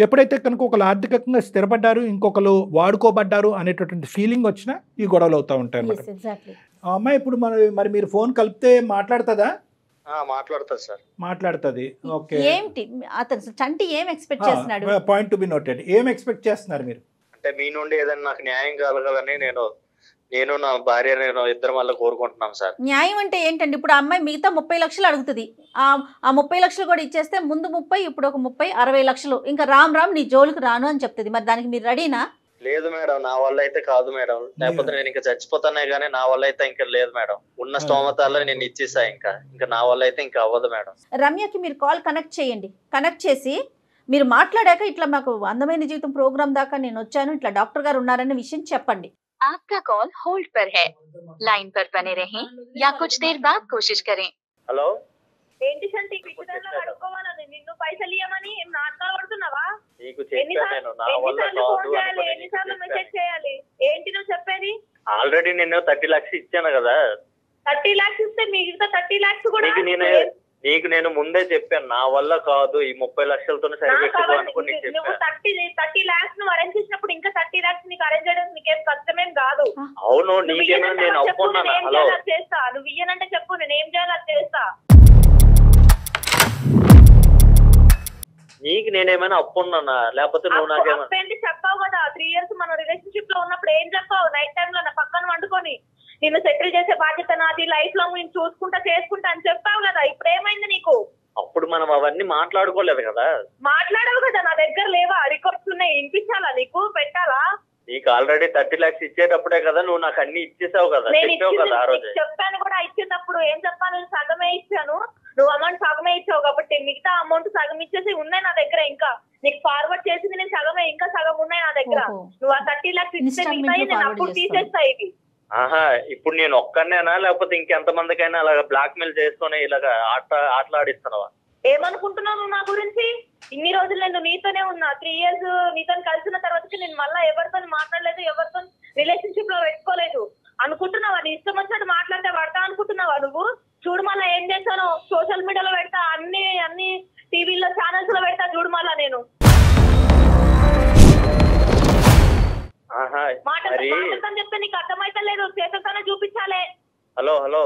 ఎప్పుడైతే కనుక ఒకళ్ళు ఆర్థికంగా స్థిరపడ్డారు ఇంకొకరు వాడుకోబడ్డారు అనేటటువంటి ఫీలింగ్ వచ్చినా ఈ గొడవలు అవుతూ ఉంటాయి అన్నమాట. ఆ అమ్మాయి ఇప్పుడు మరి మీరు ఫోన్ కలిపితే మాట్లాడుతుందా? మాట్లాడుతుంది సార్. మాట్లాడుతుంది. ఓకే. ఏంటి అతను చంటి ఏం ఎక్స్పెక్ట్ చేస్తున్నాడు? Point to be noted. ఏం ఎక్స్పెక్ట్ చేస్తున్నారు మీరు? అంటే మీ నుండి ఏదైనా నాకు న్యాయం కలగాలని నేను నా భార్య ఇద్దరం వల్ల కోరుకుంటున్నాం సార్. న్యాయం అంటే ఏంటండి? ఇప్పుడు ఆ అమ్మాయి మిగతా 30 లక్షలు అడుగుతుంది. ఆ 30 లక్షలు కూడా ఇచ్చేస్తే ముందు 30, ఇప్పుడు ఒక 30, 60 లక్షలు ఇంకా రామ్ నీ జోలికి రాను అని చెప్తుంది. మరి దానికి మీరు రెడీనా? లేదు మేడం, నా వల్ల అయితే కాదు మేడం. లేకపోతే నేను ఇంకా చచ్చిపోతానే గానీ నా వల్ల అయితే ఇంకా లేదు మేడం. ఉన్న స్తోమతాల్లో నేను ఇచ్చేసా. ఇంకా నా వల్ల అయితే ఇంకా అవ్వదు మేడం. రమ్యకి మీరు కాల్ కనెక్ట్ చేయండి. కనెక్ట్ చేసి మీరు మాట్లాడాక ఇట్లా మాకు అందమైన జీవితం ప్రోగ్రామ్ దాకా నేను వచ్చాను, ఇట్లా డాక్టర్ గారు ఉన్నారనే విషయం చెప్పండి. आपका कॉल होल्ड पर है, लाइन पर बने रहें या कुछ देर बाद कोशिश करें. హలో, ఏంటి సంటి పిచ్చిదానిలో అడుక్కోవాలని నిన్ను పైసలు ఇవ్వమని ఏం నాటకాలు పడుతున్నావా? నీకు చెప్పాను నా వల్ల కాదు. ఎన్నిసార్లు మెసేజ్ చేయాలి? ఏంటి నువ్వు చెప్పేది? ఆల్రెడీ నేను 30 lakhs ఇచ్చాను కదా. 30 lakhs ఇస్తే మిగతా 30 lakhs కూడా నీకు నేను ముందే చెప్పాను నా వల్ల కాదు, ఈ 30 లక్షలతో సరిపెట్టుకో అనుకుని నువ్వు 30 lakhs నువ్వు అరేంజ్ చేసినప్పుడు ఇంకా 30 lakhs నీకు అరేంజ్ చేయడం నీకేం కష్టమేం కాదు. అవును, నీకేమైనా నేను అప్పుకున్నాను. హలో, చేస్తా. నువ్వు ఇయ్యనంటే చెప్పు, నేను ఏం చేయాలి అది చేస్తా. నీకు నేనేమైనా అప్పున్నానా? లేకపోతే నువ్వు నాకేమైనా చెప్పావు కదా 3 years మన రిలేషన్షిప్ లో ఉన్నప్పుడు ఏం చెప్పావు? నైట్ టైమ్ లో నా పక్కన వండుకొని నిన్ను సెటిల్ చేసే బాధ్యత నాది, లైఫ్ లాంగ్ నేను చూసుకుంటా చేసుకుంటా అని చెప్పావు కదా. ఇప్పుడు ఏమైంది నీకు? అప్పుడు మనం అవన్నీ మాట్లాడుకోలేదు కదా. మాట్లాడవు కదా, నా దగ్గర లేవా? రికార్డ్స్ ఉన్నాయి, వినిపించాలా నీకు? పెట్టాలా? నీకు ఆల్రెడీ 30 lakhs ఇచ్చేటప్పుడే కదా నువ్వు నాకు అన్ని ఇచ్చేసావు కదా. చెప్పావు కదా ఆ రోజు. చెప్పాను కూడా. ఇచ్చినప్పుడు ఏం చెప్పాను? సగమే ఇచ్చాను. నువ్వు అమౌంట్ సగమే ఇచ్చావు కాబట్టి మిగతా అమౌంట్ సగం ఇచ్చేసి ఉన్నాయి నా దగ్గర. ఇంకా నీకు ఫార్వర్డ్ చేసింది నేను సగమే, ఇంకా సగం ఉన్నాయి నా దగ్గర. నువ్వు ఆ 30 lakhs ఇస్తే మిగతాయి నేను అప్పుడు తీసేస్తా. ఇవి ఆహా, ఇప్పుడు నేను ఒక్కనేనా లేకపోతే ఇంకెంతమందికైనా అలాగా బ్లాక్ మెయిల్ చేసుకుని ఇలాగా ఆటలాడిస్తున్నావా? ఏమనుకుంటున్నావు నా గురించి? ఇన్ని రోజులు నేను నీతోనే ఉన్నా, 3 years నీతో కలిసిన తర్వాతకి నేను మళ్ళీ ఎవరితో మాట్లాడలేదు, ఎవరితో రిలేషన్షిప్ లో పెట్టుకోలేదు. అనుకుంటున్నావా నీ ఇష్టం వచ్చినట్టు మాట్లాడితే పడతా అనుకుంటున్నావా నువ్వు? చూడు మళ్ళా ఏం చేశాను, సోషల్ మీడియాలో పెడతా, అన్ని టీవీలో ఛానల్స్ లో పెడతా. చూడు మళ్ళా నేను మాట్లాడతాను చెప్తే నీకు అర్థమైతే లేదు, చేతతోనే చూపించాలే. హలో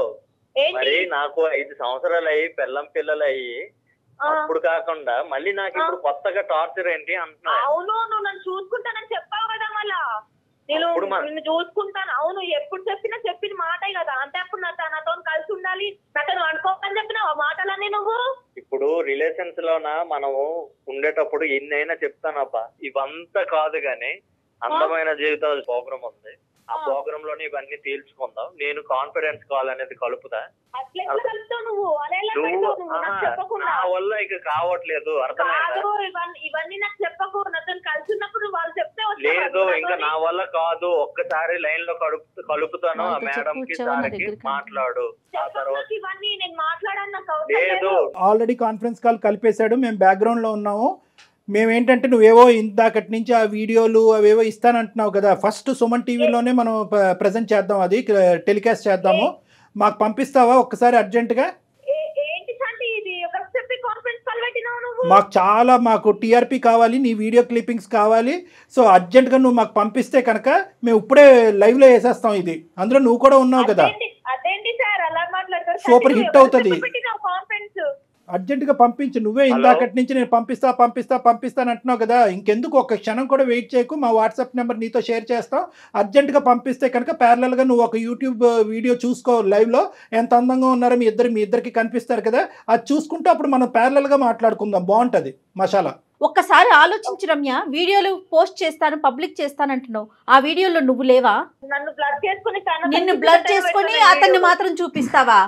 మరి నాకు 5 సంవత్సరాలు అయ్యి పిల్లలు అయ్యి అప్పుడు కాకుండా మళ్ళీ నాకు ఇప్పుడు కొత్తగా టార్చర్ ఏంటి అంటున్నా? అవును, నువ్వు నన్ను చూసుకుంటానని చెప్పావు కదా, మళ్ళా నేను నిన్ను చూసుకుంటాను. అవును, ఎప్పుడు చెప్పిన మాటే కదా. అంటే అప్పుడు నాతో కలిసి ఉండాలి, నాతో అనుకోవాలని చెప్పిన మాటలన్నీ నువ్వు. ఇప్పుడు రిలేషన్స్ లోన మనము ఉండేటప్పుడు ఎన్నైనా చెప్తానబ్బా, ఇవంతా కాదు గాని అందమైన జీవితాల ప్రోగ్రామ్ ఉంది, ఆ ప్రోగ్రామ్ లోనే ఇవన్నీ తేల్చుకుందాం. నేను కాన్ఫిడెన్స్ కాల్ అనేది కలుపుతా. నా వల్ల ఇక కావట్లేదు, అర్థమైందా? ఇవన్నీ నాకు చెప్పకు, నాతో కలిసి ఉన్నప్పుడు వాళ్ళు చెప్తే లేదు, ఇంకా నా వల్ల కాదు. ఒక్కసారి లైన్ లో కలుపుతాను, ఆ మేడం కి సార్కి మాట్లాడు. ఆ తర్వాత ఇవన్నీ నేను మాట్లాడాను, నాకు లేదు. ఆల్రెడీ కాన్ఫరెన్స్ కాల్ కలిపేశాడు, మేము బ్యాక్గ్రౌండ్ లో ఉన్నాము. మేమేంటంటే నువ్వేవో ఇందాకటి నుంచి ఆ వీడియోలు అవేవో ఇస్తానంటున్నావు కదా, ఫస్ట్ సుమన్ టీవీలోనే మనం ప్రజెంట్ చేద్దాం, అది టెలికాస్ట్ చేద్దాము. మాకు పంపిస్తావా ఒక్కసారి అర్జెంటుగా? మాకు టీఆర్పీ కావాలి, నీ వీడియో క్లిప్పింగ్స్ కావాలి. సో అర్జెంటుగా నువ్వు మాకు పంపిస్తే కనుక మేము ఇప్పుడే లైవ్లో వేసేస్తాం ఇది. అందులో నువ్వు కూడా ఉన్నావు కదా, సూపర్ హిట్ అవుతుంది. అర్జెంటుగా పంపించు. నువ్వే ఇందాకటి నుంచి నేను పంపిస్తాను అంటున్నావు కదా, ఇంకెందుకు ఒక్క క్షణం కూడా వెయిట్ చేయకు. మా వాట్సాప్ నెంబర్ నీతో షేర్ చేస్తాం. అర్జెంటుగా పంపిస్తే కనుక ప్యారలల్గా నువ్వు ఒక యూట్యూబ్ వీడియో చూసుకో, లైవ్లో ఎంత అందంగా ఉన్నారో మీ ఇద్దరికి కనిపిస్తారు కదా, అది చూసుకుంటూ అప్పుడు మనం ప్యారలల్గా మాట్లాడుకుందాం, బాగుంటుంది మసాలా. ఒక్కసారి ఆలోచించు రమ్య, వీడియోలు పోస్ట్ చేస్తాను, పబ్లిక్ చేస్తానంటున్నావు, ఆ వీడియోలో నువ్వు లేవా? నిన్ను బ్లర్ చేసుకొని అతన్ని మాత్రం చూపిస్తావా?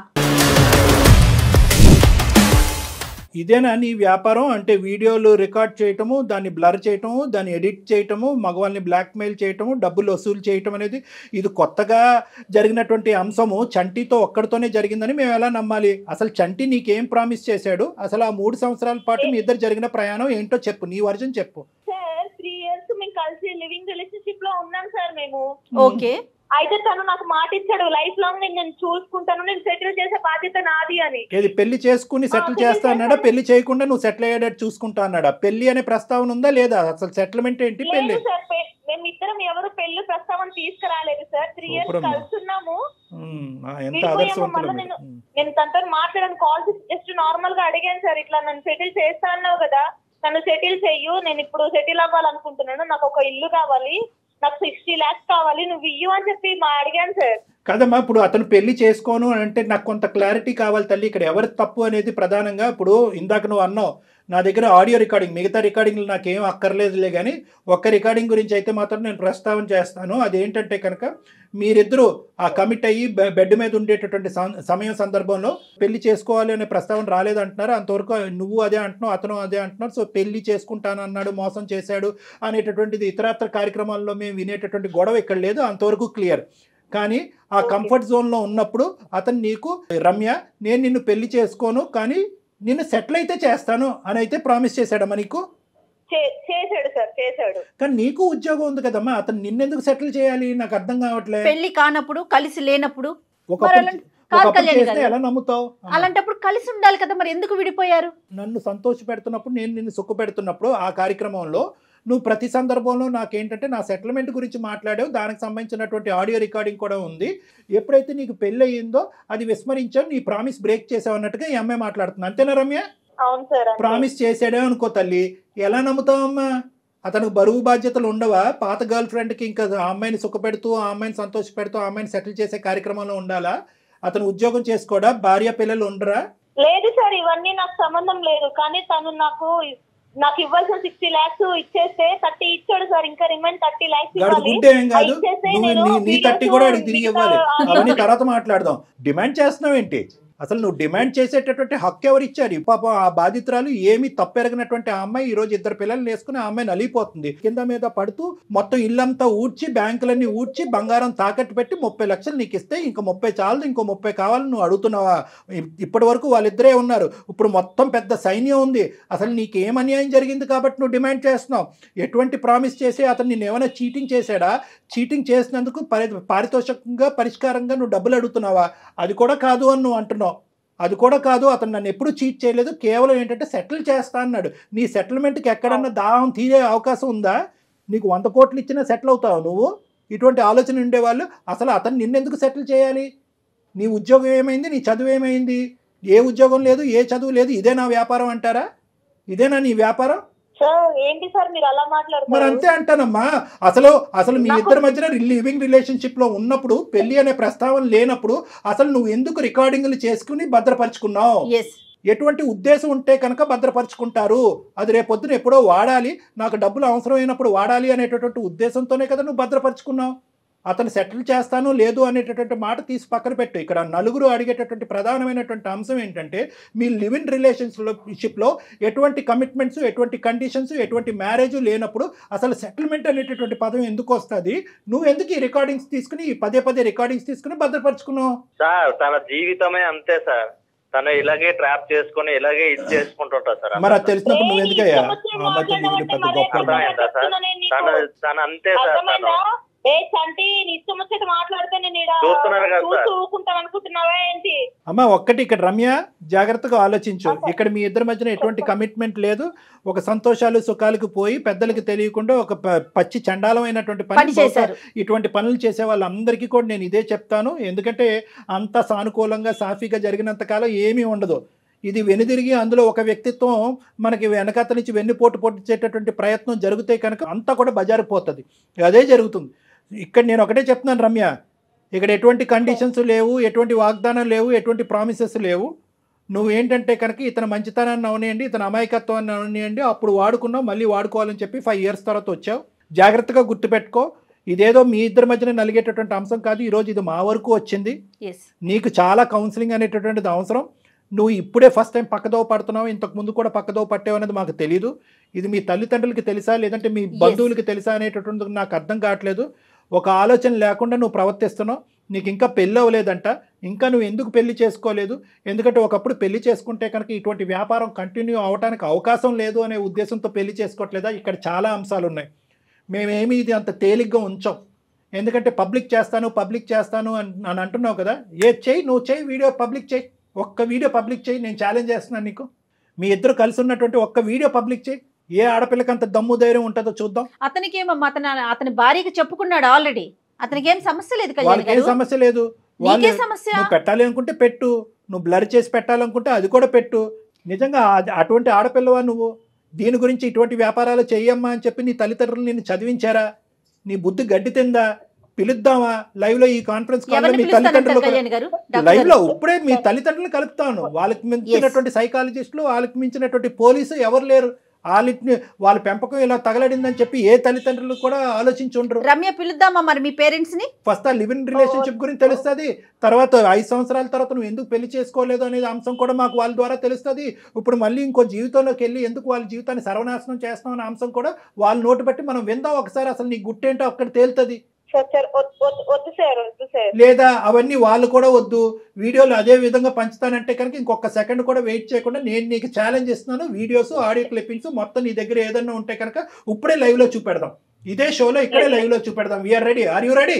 ఇదేనా నీ వ్యాపారం? అంటే వీడియోలు రికార్డ్ చేయటము, దాన్ని బ్లర్ చేయటము, దాన్ని ఎడిట్ చేయటము, మగవాళ్ళని బ్లాక్మెయిల్ చేయటము, డబ్బులు వసూలు చేయటం అనేది ఇది కొత్తగా జరిగినటువంటి అంశము. చంటితో ఒక్కడితోనే జరిగిందని మేము ఎలా నమ్మాలి? అసలు చంటి నీకేం ప్రామిస్ చేశాడు? అసలు ఆ 3 సంవత్సరాల పాటు మీ ఇద్దరు జరిగిన ప్రయాణం ఏంటో చెప్పు, నీ వర్జన్ చెప్పు. సార్ 3 years మేము కలిసి లివింగ్ రిలేషన్షిప్ లో ఉన్నాం సార్ మేము. ఓకే, అయితే తను నాకు మాట ఇచ్చాడు, లైఫ్ లాంగ్ నేను చూసుకుంటాను, నేను సెటిల్ చేసే బాధ్యత నాది అని. ఏది పెళ్లి చేసుకుని సెటిల్ చేస్తా అన్నాడా? పెళ్లి చేయకుండా నువ్వు సెటిల్ అయ్యేటట్టు చూసుకుంటా అన్నాడా? పెళ్లి అనే ప్రస్తావన ఉందా లేదా? అసలు సెటిల్మెంట్ ఏంటి? పెళ్లి మేమిద్దరం ఎవరు పెళ్లి ప్రస్తావన తీసుకురాలేదు సార్. 3 years కలుస్తున్నాము. నేను తనతో మాట్లాడాను, కాల్ జస్ట్ నార్మల్ గా అడిగాను సార్, ఇట్లా నన్ను సెటిల్ చేస్తా అన్నావు కదా, నన్ను సెటిల్ చెయ్యు, నేను ఇప్పుడు సెటిల్ అవ్వాలనుకుంటున్నాను, నాకు ఒక ఇల్లు కావాలి, నాకు 60 lakhs కావాలి, నువ్వు ఇయ్యు అని చెప్పి అడిగాను సార్. కదమ్మా, ఇప్పుడు అతను పెళ్లి చేసుకోను అంటే నాకు కొంత క్లారిటీ కావాలి తల్లి. ఇక్కడ ఎవరి తప్పు అనేది ప్రధానంగా, ఇప్పుడు ఇందాక నువ్వు అన్నావు నా దగ్గర ఆడియో రికార్డింగ్, మిగతా రికార్డింగ్లు నాకేం అక్కర్లేదులే కానీ ఒక్క రికార్డింగ్ గురించి అయితే మాత్రం నేను ప్రస్తావన చేస్తాను. అదేంటంటే కనుక మీరిద్దరూ ఆ కమిట్ అయ్యి బెడ్ మీద ఉండేటటువంటి సందర్భంలో పెళ్లి చేసుకోవాలి అనే ప్రస్తావన రాలేదంటున్నారు. అంతవరకు నువ్వు అదే అంటున్నావు, అతను అదే అంటున్నారు. సో పెళ్లి చేసుకుంటాను అన్నాడు, మోసం చేశాడు అనేటటువంటిది ఇతరత్ర కార్యక్రమాల్లో మేము వినేటటువంటి గొడవ ఇక్కడ లేదు, అంతవరకు క్లియర్. కానీ ఆ కంఫర్ట్ జోన్లో ఉన్నప్పుడు అతను నీకు, రమ్య నేను నిన్ను పెళ్లి చేసుకోను కానీ నిన్ను సెటిల్ అయితే చేస్తాను అని అయితే ప్రామిస్ చేశాడమ్మా నీకు? చేశాడు సార్, చేశాడు. కానీ నీకు ఉద్యోగం ఉంది కదమ్మా, అతను నిన్నెందుకు సెటిల్ చేయాలి? నాకు అర్థం కావట్లేదు. పెళ్లి కానప్పుడు, కలిసి లేనప్పుడు ఎలా నమ్ముతావు? అలాంటప్పుడు కలిసి ఉండాలి కదా, మరి ఎందుకు విడిపోయారు? నన్ను సంతోష పెడుతున్నప్పుడు, నేను నిన్ను సుఖ పెడుతున్నప్పుడు ఆ కార్యక్రమంలో నువ్వు ప్రతి సందర్భంలో నాకేంటంటే నా సెటిల్మెంట్ గురించి మాట్లాడావు, దానికి సంబంధించినటువంటి ఆడియో రికార్డింగ్ కూడా ఉంది. ఎప్పుడైతే నీకు పెళ్ళి అయ్యిందో అది విస్మరించావు, నీ ప్రామిస్ బ్రేక్ చేసావు అన్నట్టుగా ఈ అమ్మాయి మాట్లాడుతుంది. అంతేనా రమ్య? అవును సార్. ప్రామిస్ చేసాడే అనుకో తల్లి, ఎలా నమ్ముతావమ్మా? అతనికి బరువు బాధ్యతలు ఉండవా? పాత గర్ల్ ఫ్రెండ్కి ఇంకా ఆ అమ్మాయిని సుఖపెడుతూ, ఆ అమ్మాయిని సంతోష పెడుతూ, ఆ అమ్మాయిని సెటిల్ చేసే కార్యక్రమంలో ఉండాలా? అతను ఉద్యోగం చేసుకోడా? భార్య పిల్లలు ఉండరా? లేదు సార్, ఇవన్నీ నాకు సంబంధం లేదు. కానీ తను నాకు ఇవ్వాల్సిన 60 lakhs ఇచ్చేస్తే 30 ఇచ్చాడు సార్, ఇంకా రిమైన్ 30 lakhs ఇవ్వాలి. నీ 30 కూడా అడిగి తిరిగి ఇవ్వాలి. అవన్నీ తర్వాత మాట్లాడదాం. డిమాండ్ చేస్తున్నావు ఏంటి? అసలు నువ్వు డిమాండ్ చేసేటటువంటి హక్కు ఎవరు ఇచ్చారు? పాపం ఆ బాధితురాలు ఏమీ తప్పెరగినటువంటి ఆ అమ్మాయి ఈ రోజు 2 పిల్లల్ని వేసుకుని ఆ అమ్మాయి నలిగిపోతుంది. కింద మీద పడుతూ మొత్తం ఇల్లంతా ఊడ్చి బ్యాంకులన్నీ ఊడ్చి బంగారం తాకట్టు పెట్టి 30 లక్షలు నీకు ఇస్తే ఇంకా 30 చాలదు, ఇంకో 30 కావాలని నువ్వు అడుగుతున్నావా? ఇప్పటి వరకు వాళ్ళిద్దరే ఉన్నారు, ఇప్పుడు మొత్తం పెద్ద సైన్యం ఉంది. అసలు నీకు ఏం అన్యాయం జరిగింది కాబట్టి నువ్వు డిమాండ్ చేస్తున్నావు? ఎటువంటి ప్రామిస్ చేసి అతను నేను ఏమైనా చీటింగ్ చేశాడా? చీటింగ్ చేసినందుకు పారితోషికంగా పరిష్కారంగా నువ్వు డబ్బులు అడుగుతున్నావా? అది కూడా కాదు అని నువ్వు అంటున్నావు. అది కూడా కాదు, అతను నన్ను ఎప్పుడు చీట్ చేయలేదు, కేవలం ఏంటంటే సెటిల్ చేస్తా అన్నాడు. నీ సెటిల్మెంట్కి ఎక్కడన్నా దాహం తీరే అవకాశం ఉందా? నీకు 100 కోట్లు ఇచ్చినా సెటిల్ అవుతావు నువ్వు? ఇటువంటి ఆలోచన ఉండేవాళ్ళు అసలు అతను నిన్నెందుకు సెటిల్ చేయాలి? నీ ఉద్యోగం ఏమైంది? నీ చదువు ఏమైంది? ఏ ఉద్యోగం లేదు, ఏ చదువు లేదు, ఇదే నా వ్యాపారం అంటారా? ఇదేనా నీ వ్యాపారం? సార్ ఏంటి సార్ మీరు అలా మాట్లాడుతున్నారు? మరి అంతే అంటానమ్మా. అసలు మీ ఇద్దరి మధ్యన లివింగ్ రిలేషన్షిప్ లో ఉన్నప్పుడు, పెళ్లి అనే ప్రస్తావన లేనప్పుడు అసలు నువ్వు ఎందుకు రికార్డింగ్లు చేసుకుని భద్రపరుచుకున్నావు? ఎటువంటి ఉద్దేశం ఉంటే కనుక భద్రపరుచుకుంటారు? అది రేపొద్దున ఎప్పుడో వాడాలి, నాకు డబ్బులు అవసరమైనప్పుడు వాడాలి అనేటటువంటి ఉద్దేశంతోనే కదా నువ్వు భద్రపరుచుకున్నావు. అతను సెటిల్ చేస్తాను లేదు అనేటటువంటి మాట తీసి పక్కన పెట్టు. ఇక్కడ నలుగురు అడిగేటటువంటి ప్రధానమైనటువంటి అంశం ఏంటంటే, మీ లివింగ్ రిలేషన్షిప్లో ఎటువంటి కమిట్మెంట్స్, ఎటువంటి కండిషన్స్, ఎటువంటి మ్యారేజ్ లేనప్పుడు అసలు సెటిల్మెంట్ అనేటటువంటి పదం ఎందుకు వస్తుంది? నువ్వు ఎందుకు ఈ రికార్డింగ్స్ తీసుకుని, పదే రికార్డింగ్స్ తీసుకుని భద్రపరుచుకున్నావు? సార్ తన జీవితమే అంతే సార్, తను ఇలాగే ట్రాప్ చేసుకుని ఇలాగే ఇది చేసుకుంటుంటా సార్. మరి అది తెలిసినప్పుడు నువ్వు ఎందుకయ్యా పెద్ద గొప్ప? తను అంతే సార్. తను అమ్మా ఒక్కటి ఇక్కడ రమ్య జాగ్రత్తగా ఆలోచించు. ఇక్కడ మీ ఇద్దరి మధ్యన ఎటువంటి కమిట్మెంట్ లేదు. ఒక సంతోషాలు సుఖాలకు పోయి పెద్దలకు తెలియకుండా ఒక పచ్చి చండాలమైనటువంటి పని చేశారు. ఇటువంటి పనులు చేసే వాళ్ళందరికీ కూడా నేను ఇదే చెప్తాను. ఎందుకంటే అంత సానుకూలంగా సాఫీగా జరిగినంత కాలం ఏమీ ఉండదు. ఇది వెనుదిరిగి అందులో ఒక వ్యక్తిత్వం మనకి వెనకాత నుంచి వెన్నుపోటు పొట్టించేటటువంటి ప్రయత్నం జరిగితే కనుక అంతా కూడా బజారిపోతుంది. అదే జరుగుతుంది. ఇక్కడ నేను ఒకటే చెప్తున్నాను రమ్య, ఇక్కడ ఎటువంటి కండిషన్స్ లేవు, ఎటువంటి వాగ్దానం లేవు, ఎటువంటి ప్రామిసెస్ లేవు. నువ్వు ఏంటంటే కనుక ఇతను మంచితనాన్ని అవనియండి, ఇతను అమాయకత్వాన్ని అవనియండి, అప్పుడు వాడుకున్నావు, మళ్ళీ వాడుకోవాలని చెప్పి 5 years తర్వాత వచ్చావు. జాగ్రత్తగా గుర్తుపెట్టుకో, ఇదేదో మీ ఇద్దరి మధ్యన నలిగేటటువంటి అంశం కాదు. ఈరోజు ఇది మా వరకు వచ్చింది. నీకు చాలా కౌన్సిలింగ్ అనేటటువంటిది అవసరం. నువ్వు ఇప్పుడే ఫస్ట్ టైం పక్కదోవ పడుతున్నావు, ఇంతకు ముందు కూడా పక్కదోవ పట్టావు అనేది మాకు తెలీదు. ఇది మీ తల్లిదండ్రులకి తెలుసా లేదంటే మీ బంధువులకి తెలుసా అనేటటువంటిది నాకు అర్థం కావట్లేదు. ఒక ఆలోచన లేకుండా నువ్వు ప్రవర్తిస్తున్నావు. నీకు ఇంకా పెళ్ళి అవ్వలేదంట, ఇంకా నువ్వు ఎందుకు పెళ్లి చేసుకోలేదు? ఎందుకంటే ఒకప్పుడు పెళ్లి చేసుకుంటే కనుక ఇటువంటి వ్యాపారం కంటిన్యూ అవడానికి అవకాశం లేదు అనే ఉద్దేశంతో పెళ్లి చేసుకోవట్లేదా? ఇక్కడ చాలా అంశాలు ఉన్నాయి. మేమేమి ఇది అంత తేలిగ్గా ఉంచాం. ఎందుకంటే పబ్లిక్ చేస్తాను అని అంటున్నావు కదా. నువ్వు చేయి, వీడియో పబ్లిక్ చేయి, ఒక్క వీడియో పబ్లిక్ చేయి. నేను ఛాలెంజ్ చేస్తున్నాను నీకు. మీ ఇద్దరు కలిసి ఉన్నటువంటి ఒక్క వీడియో పబ్లిక్ చేయి. ఏ ఆడపిల్లకి అంత దమ్ము ధైర్యం ఉంటుందో చూద్దాం. అతనికి ఏమమ్మా, అతని భార్యకి చెప్పుకున్నాడు ఆల్రెడీ. అతనికి ఏం సమస్య లేదు, వాళ్ళకి ఏం సమస్య లేదు. నువ్వు పెట్టాలి అనుకుంటే పెట్టు, నువ్వు బ్లర్ చేసి పెట్టాలనుకుంటే అది కూడా పెట్టు. నిజంగా అటువంటి ఆడపిల్లవా నువ్వు? దీని గురించి ఇటువంటి వ్యాపారాలు చెయ్యమ్మా అని చెప్పి నీ తల్లిదండ్రులు నిన్ను చదివించారా? నీ బుద్ధి గడ్డి తిందా? పిలుద్దామా లైవ్ లో? ఈ కాన్ఫరెన్స్ కాల్ లో మీ తల్లిదండ్రులు లైవ్ లో ఇప్పుడే మీ తల్లిదండ్రులు కలుపుతాను. వాళ్ళకి మించినటువంటి సైకాలజిస్టులు, వాళ్ళకి మించినటువంటి పోలీసు ఎవరు లేరు. వాళ్ళ పెంపకం ఇలా తగలడిందని చెప్పి ఏ తల్లిదండ్రులు కూడా ఆలోచించి ఉండరు. రమ్య పిలుద్దామా మరి మీ పేరెంట్స్ ని? ఫస్ట్ ఆ లివింగ్ రిలేషన్షిప్ గురించి తెలుస్తుంది. తర్వాత 5 సంవత్సరాల తర్వాత నువ్వు ఎందుకు పెళ్లి చేసుకోలేదు అనేది అంశం కూడా మాకు వాళ్ళ ద్వారా తెలుస్తుంది. ఇప్పుడు మళ్ళీ ఇంకో జీవితంలోకి వెళ్ళి ఎందుకు వాళ్ళ జీవితాన్ని సర్వనాశనం చేస్తాం అనే అంశం కూడా వాళ్ళ నోటు బట్టి మనం విందాం ఒకసారి. అసలు నీ గుట్టేంటో అక్కడ తేలుతుంది. లేదా అవన్నీ వాళ్ళు కూడా వద్దు, వీడియోలు అదే విధంగా పంచుతానంటే కనుక ఇంకొక సెకండ్ కూడా వెయిట్ చేయకుండా నేను నీకు ఛాలెంజ్ ఇస్తున్నాను. వీడియోస్, ఆడియో క్లిప్పింగ్స్ మొత్తం నీ దగ్గర ఏదన్నా ఉంటే కనుక ఇప్పుడే లైవ్ లో చూపెడదాం. ఇదే షోలో ఇక్కడే లైవ్ లో చూపెడదాం. We're ready. Are you ready?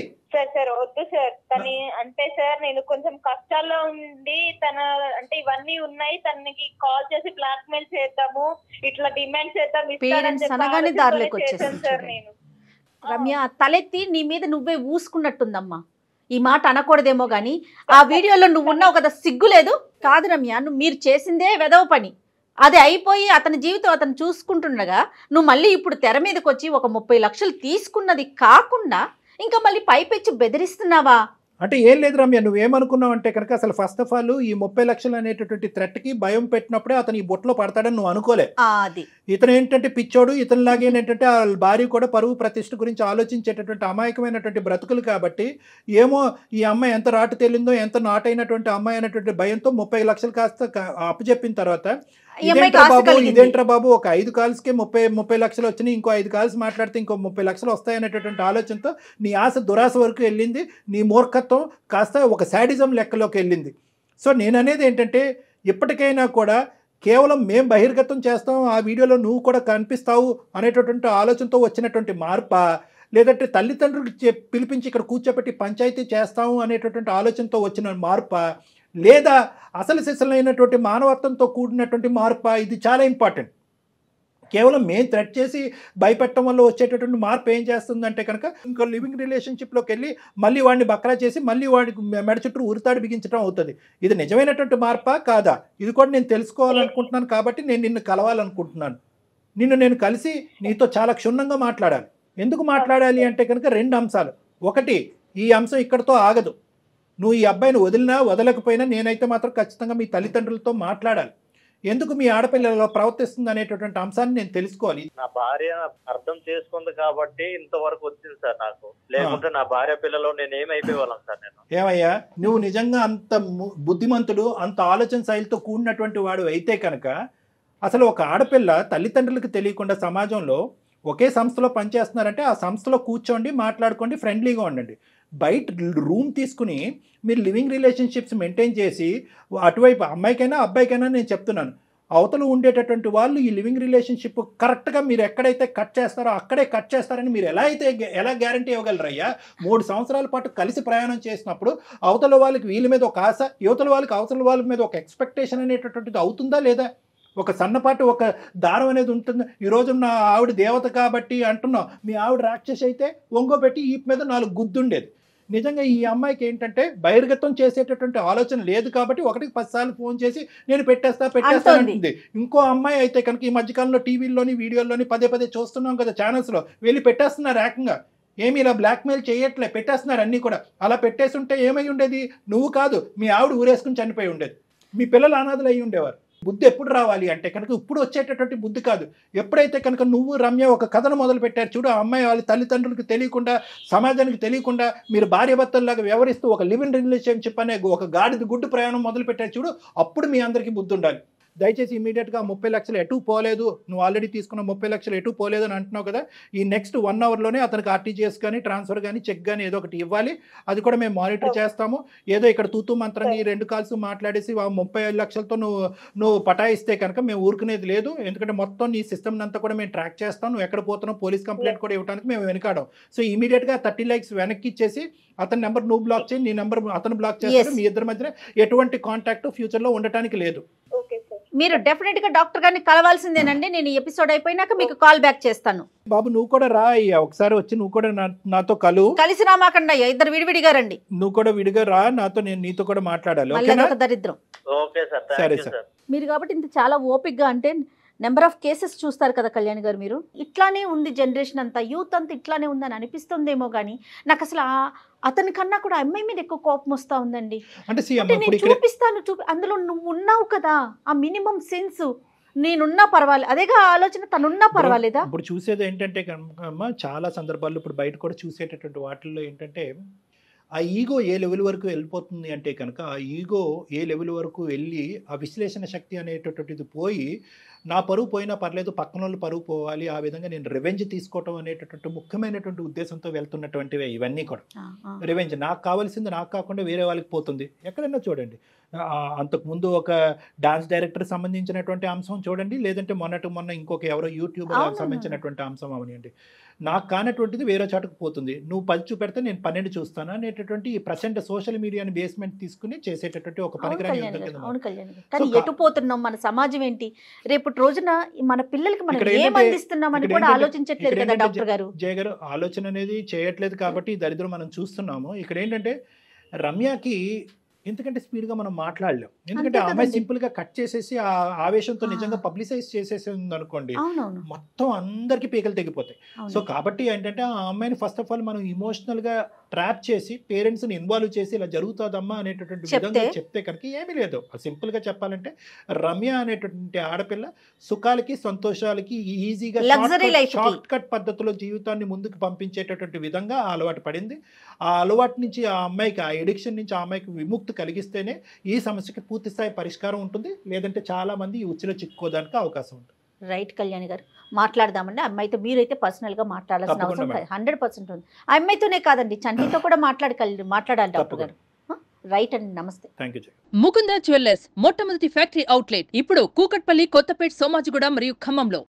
Sir వద్దు సార్. తను అంటే సార్ నేను కొంచెం కష్టాల్లో ఉండి అంటే ఇవన్నీ ఉన్నాయి, తనకి కాల్ చేసి బ్లాక్ మెయిల్ చేద్దాము, ఇట్లా డిమాండ్ చేద్దాం సార్. నేను రమ్య తలెత్తి నీ మీద నువ్వే ఊసుకున్నట్టుందమ్మా. ఈ మాట అనకూడదేమో గానీ ఆ వీడియోలో నువ్వు ఉన్నావు కదా, సిగ్గు లేదు? కాదు రమ్య, మీరు చేసిందే వెదవ పని. అది అయిపోయి అతని జీవితం అతను చూసుకుంటుండగా నువ్వు మళ్ళీ ఇప్పుడు తెర మీదకి వచ్చి ఒక 30 లక్షలు తీసుకున్నది కాకుండా ఇంకా మళ్ళీ పైపెచ్చి బెదిరిస్తున్నావా? అంటే ఏం లేదు రమ్య, నువ్వేమనుకున్నావు అంటే కనుక అసలు ఫస్ట్ ఆఫ్ ఆల్ ఈ 30 లక్షలు అనేటటువంటి థ్రెట్కి భయం పెట్టినప్పుడే అతను ఈ బొట్లో పడతాడని నువ్వు అనుకోలే. అది ఇతను ఏంటంటే పిచ్చోడు, ఇతనిలాగే ఏంటంటే ఆ భార్య కూడా పరువు ప్రతిష్ఠ గురించి ఆలోచించేటటువంటి అమాయకమైనటువంటి బ్రతుకులు కాబట్టి ఏమో ఈ అమ్మాయి ఎంత రాటు తేలిందో, ఎంత నాటైనటువంటి అమ్మాయి అనేటువంటి భయంతో 30 లక్షలు కాస్త అప్పచెప్పిన తర్వాత ఇదేంట్రా బాబు ఒక 5 కాల్స్కే 30 లక్షలు వచ్చినాయి, ఇంకో 5 కాల్స్ మాట్లాడితే ఇంకో 30 లక్షలు వస్తాయనేటటువంటి ఆలోచనతో నీ ఆశ దురాశ వరకు వెళ్ళింది, నీ మూర్ఖత్వం కాస్త ఒక శాడిజం లెక్కలోకి వెళ్ళింది. సో నేను అనేది ఏంటంటే ఇప్పటికైనా కూడా కేవలం మేము బహిర్గతం చేస్తాం, ఆ వీడియోలో నువ్వు కూడా కనిపిస్తావు అనేటటువంటి ఆలోచనతో వచ్చినటువంటి మార్పా, లేదంటే తల్లిదండ్రులకు పిలిపించి ఇక్కడ కూర్చోబెట్టి పంచాయతీ చేస్తాము అనేటటువంటి ఆలోచనతో వచ్చిన మార్పా, లేదా అసలు సిసలైనటువంటి మానవత్వంతో కూడినటువంటి మార్పా? ఇది చాలా ఇంపార్టెంట్. కేవలం మేము థ్రెట్ చేసి భయపెట్టడం వల్ల వచ్చేటటువంటి మార్పు ఏం చేస్తుందంటే కనుక ఇంకో లివింగ్ రిలేషన్షిప్లోకి వెళ్ళి మళ్ళీ వాడిని బక్రా చేసి మళ్ళీ వాడికి మెడ చుట్టూ ఉరితాడు బిగించడం అవుతుంది. ఇది నిజమైనటువంటి మార్పా కాదా? ఇది కూడా నేను తెలుసుకోవాలనుకుంటున్నాను కాబట్టి నేను నిన్ను కలవాలనుకుంటున్నాను. నేను కలిసి నీతో చాలా క్షుణ్ణంగా మాట్లాడాలి. ఎందుకు మాట్లాడాలి అంటే కనుక 2 అంశాలు. ఒకటి, ఈ అంశం ఇక్కడితో ఆగదు. నువ్వు ఈ అబ్బాయిని వదిలినా వదలకపోయినా నేనైతే మాత్రం ఖచ్చితంగా మీ తల్లిదండ్రులతో మాట్లాడాలి. ఎందుకు మీ ఆడపిల్లలో ప్రవర్తిస్తుంది అనేటటువంటి అంశాన్ని నేను తెలుసుకోవాలి. నా భార్య అర్థం చేసుకుంది కాబట్టి ఇంతవరకు వచ్చింది సార్ నాకు. లేకుంటే నా భార్య పిల్లలు నేను ఏమైపోయేవాళ్ళం సార్. నేను ఏమయ్యా, నువ్వు నిజంగా అంత బుద్ధిమంతుడు, అంత ఆలోచన శైలితో కూడినటువంటి వాడు అయితే కనుక అసలు ఒక ఆడపిల్ల తల్లిదండ్రులకు తెలియకుండా సమాజంలో ఒకే సంస్థలో పనిచేస్తున్నారంటే ఆ సంస్థలో కూర్చోండి, మాట్లాడుకోండి, ఫ్రెండ్లీగా ఉండండి. బయట రూమ్ తీసుకుని మీరు లివింగ్ రిలేషన్షిప్స్ మెయింటైన్ చేసి అటువైపు అమ్మాయికైనా అబ్బాయికైనా నేను చెప్తున్నాను, అవతల ఉండేటటువంటి వాళ్ళు ఈ లివింగ్ రిలేషన్షిప్ కరెక్ట్గా మీరు ఎక్కడైతే కట్ చేస్తారో అక్కడే కట్ చేస్తారని మీరు ఎలా గ్యారంటీ ఇవ్వగలరయ్యా? 3 సంవత్సరాల పాటు కలిసి ప్రయాణం చేసినప్పుడు అవతల వాళ్ళకి వీళ్ళ మీద ఒక ఆశ, యువతల వాళ్ళకి అవతల వాళ్ళ మీద ఒక ఎక్స్పెక్టేషన్ అనేటటువంటిది అవుతుందా లేదా? ఒక సన్నపాటు ఒక దారం అనేది ఉంటుంది. ఈరోజు నా ఆవిడ దేవత కాబట్టి అంటున్నావు, మీ ఆవిడ రాక్షసి అయితే ఒంగోబెట్టి ఈ మీద 4 గుద్దుండేది. నిజంగా ఈ అమ్మాయికి ఏంటంటే బహిర్గతం చేసేటటువంటి ఆలోచన లేదు కాబట్టి 1కి 10 సార్లు ఫోన్ చేసి నేను పెట్టేస్తా అంటుంది. ఇంకో అమ్మాయి అయితే కనుక ఈ మధ్యకాలంలో టీవీల్లోని వీడియోల్లోని పదే చూస్తున్నాం కదా, ఛానల్స్లో వెళ్ళి పెట్టేస్తున్నారు ఏకంగా. ఏమి ఇలా బ్లాక్మెయిల్ చేయట్లే, పెట్టేస్తున్నారు అన్నీ కూడా. అలా పెట్టేసి ఉంటే ఏమై ఉండేది? నువ్వు కాదు, మీ ఆవిడ ఊరేసుకుని చనిపోయి ఉండేది, మీ పిల్లలు అనాథలు అయ్యి ఉండేవారు. బుద్ధి ఎప్పుడు రావాలి అంటే కనుక ఇప్పుడు వచ్చేటటువంటి బుద్ధి కాదు. ఎప్పుడైతే కనుక నువ్వు రమ్య ఒక కథను మొదలు పెట్టారు చూడు, ఆ అమ్మాయి వాళ్ళ తల్లిదండ్రులకు తెలియకుండా, సమాజానికి తెలియకుండా మీరు భార్యాభర్తల్లాగా వ్యవహరిస్తూ ఒక లివింగ్ రిలేషన్షిప్ అనే ఒక గాడిద గుడ్డు ప్రయాణం మొదలు పెట్టారు చూడు, అప్పుడు మీ అందరికీ బుద్ధి ఉండాలి. దయచేసి ఇమీడియట్గా 30 లక్షలు ఎటు పోలేదు, నువ్వు ఆల్రెడీ తీసుకున్న 30 లక్షలు ఎటు పోలేదు అని అంటున్నావు కదా, ఈ నెక్స్ట్ 1 అవర్లోనే అతనికి ఆర్టీజీఎస్ కానీ ట్రాన్స్ఫర్ కానీ చెక్ కానీ ఏదో ఒకటి ఇవ్వాలి. అది కూడా మేము మానిటర్ చేస్తాము. ఏదో ఇక్కడ తూతూ మంత్రంగా ఈ 2 కాల్స్ మాట్లాడేసి 35 లక్షలతో నువ్వు పటాయిస్తే కనుక మేము ఊరుకునేది లేదు. ఎందుకంటే మొత్తం నీ సిస్టమ్ అంతా కూడా మేము ట్రాక్ చేస్తాం. నువ్వు ఎక్కడ పోతున్నావు పోలీస్ కంప్లైంట్ కూడా ఇవ్వడానికి మేము వెనకాడం. సో ఇమీడియట్గా 30 lakhs వెనక్కి ఇచ్చేసి అతని నెంబర్ నువ్వు బ్లాక్ చేయి, నీ నెంబర్ అతను బ్లాక్ చేస్తారు. మీ ఇద్దరి మధ్యన ఎటువంటి కాంటాక్ట్ ఫ్యూచర్లో ఉండటానికి లేదు. మీరు డెఫినెట్గా డాక్టర్ గారిని కలవాల్సిందేనండి. నేను ఈ ఎపిసోడ్ అయిపోయినాక మీకు కాల్ బ్యాక్ చేస్తాను. బాబు నువ్వు కూడా రా అయ్యా, ఒకసారి వచ్చి నువ్వు కూడా నాతో కలిసి రామాకండి అయ్యా, ఇద్దరు విడివిడిగా రండి. నువ్వు కూడా విడిగా రా, నేను నీతో కూడా మాట్లాడాలి. దరిద్రం. సరే సార్. మీరు కాబట్టి ఇంత చాలా ఓపిక్గా, అంటే నెంబర్ ఆఫ్ కేసెస్ చూస్తారు కదా కళ్యాణ్ గారు, మీరు ఇట్లానే ఉంది జనరేషన్ అంతా, యూత్ అంతా ఇట్లానే ఉందని అనిపిస్తుందేమో కానీ నాకు అసలు అతని కన్నా కూడా అమ్మాయి మీద ఎక్కువ కోపం వస్తూ ఉందండి. అంటే నేను చూపిస్తాను, అందులో నువ్వు ఉన్నావు కదా, ఆ మినిమం సెన్స్, నేనున్నా పర్వాలేదు, అదేగా ఆలోచన, తనున్నా పర్వాలేదా? ఇప్పుడు చూసేది ఏంటంటే చాలా సందర్భాల్లో ఇప్పుడు బయట కూడా చూసేటటువంటి వాటిల్లో ఏంటంటే ఆ ఈగో ఏ లెవెల్ వరకు వెళ్ళిపోతుంది అంటే కనుక, ఆ ఈగో ఏ లెవెల్ వరకు వెళ్ళి ఆ విశ్లేషణ శక్తి అనేటటువంటిది పోయి, నా పరువు పోయినా పర్లేదు పక్కన వాళ్ళు పరువు పోవాలి, ఆ విధంగా నేను రివెంజ్ తీసుకోవటం అనేటటువంటి ముఖ్యమైనటువంటి ఉద్దేశంతో వెళ్తున్నటువంటివే ఇవన్నీ కూడా. రివెంజ్ నాకు కావాల్సింది నాకు కాకుండా వేరే వాళ్ళకి పోతుంది. ఎక్కడైనా చూడండి, అంతకుముందు ఒక డాన్స్ డైరెక్టర్ సంబంధించినటువంటి అంశం చూడండి, లేదంటే మొన్న ఇంకొక ఎవరో యూట్యూబర్ సంబంధించినటువంటి అంశం అవనివ్వండి, నాకు కానటువంటిది వేరే చోటకు పోతుంది. నువ్వు 10 చూపెడితే నేను 12 చూస్తాను అనేటటువంటి ఈ ప్రజెంట్ సోషల్ మీడియాని బేస్మెంట్ తీసుకుని చేసేటటువంటి ఒక పనికిరాని. కానీ ఎటు పోతున్నాం, మన సమాజం ఏంటి, రేపటి రోజున మన పిల్లలకి మనం ఏం అందిస్తున్నామని కూడా ఆలోచించట్లేదు కదా డాక్టర్ గారు. జయ గారు ఆలోచన అనేది చేయట్లేదు కాబట్టి ఈ దరిద్రం మనం చూస్తున్నాము. ఇక్కడ ఏంటంటే రమ్యకి ఎందుకంటే స్పీడ్ గా మనం మాట్లాడలేం. ఎందుకంటే అంతే ఆ అమ్మాయి కదండి. సింపుల్ గా కట్ చేసేసి ఆ ఆవేశంతో ఆ. నిజంగా పబ్లిసైజ్ చేసేసి అనుకోండి, అవునవును మొత్తం అందరికి పీకలు తెగిపోతాయి. సో అవును కాబట్టి ఏంటంటే ఆ అమ్మాయిని ఫస్ట్ ఆఫ్ ఆల్ మనం ఇమోషనల్ గా ట్రాప్ చేసి పేరెంట్స్ ని ఇన్వాల్వ్ చేసి ఇలా జరుగుతుందమ్మా అనేటటువంటి విధంగా చెప్తే కనుక ఏమీ లేదు. సింపుల్ గా చెప్పాలంటే రమ్య అనేటటువంటి ఆడపిల్ల సుఖాలకి సంతోషాలకి ఈజీగా Luxury life కి. షార్ట్ కట్ పద్ధతిలో జీవితాన్ని ముందుకు పంపించేటటువంటి విధంగా ఆ అలవాటు పడింది. ఆ అలవాటు నుంచి ఆ అమ్మాయికి, ఆ ఎడిక్షన్ నుంచి ఆ అమ్మాయికి విముక్తి కలిగిస్తేనే ఈ సమస్యకి పూర్తి స్థాయి పరిష్కారం ఉంటుంది. లేదంటే చాలా మంది ఈ ఉచ్చులో చిక్కుకోవడానికి అవకాశం ఉంటుంది. రైట్ కళ్యాణి గారు, మాట్లాడదామండి. అమ్మాయితో మీరైతే పర్సనల్ గా మాట్లాడాల్సిన తప్పకుండా అవసరం మేడం. 100% ఉంది. ఆ అమ్మాయితోనే కాదండి, చంటితో కూడా మాట్లాడాలి డాక్టర్ గారు. రైట్ అండి, నమస్తే. Thank you. ముకుంద జ్యువెల్లర్స్ మొట్టమొదటి ఫ్యాక్టరీ అవుట్లెట్ ఇప్పుడు కూకట్పల్లి, కొత్తపేట్, సోమాజిగూడ మరియు ఖమ్మంలో.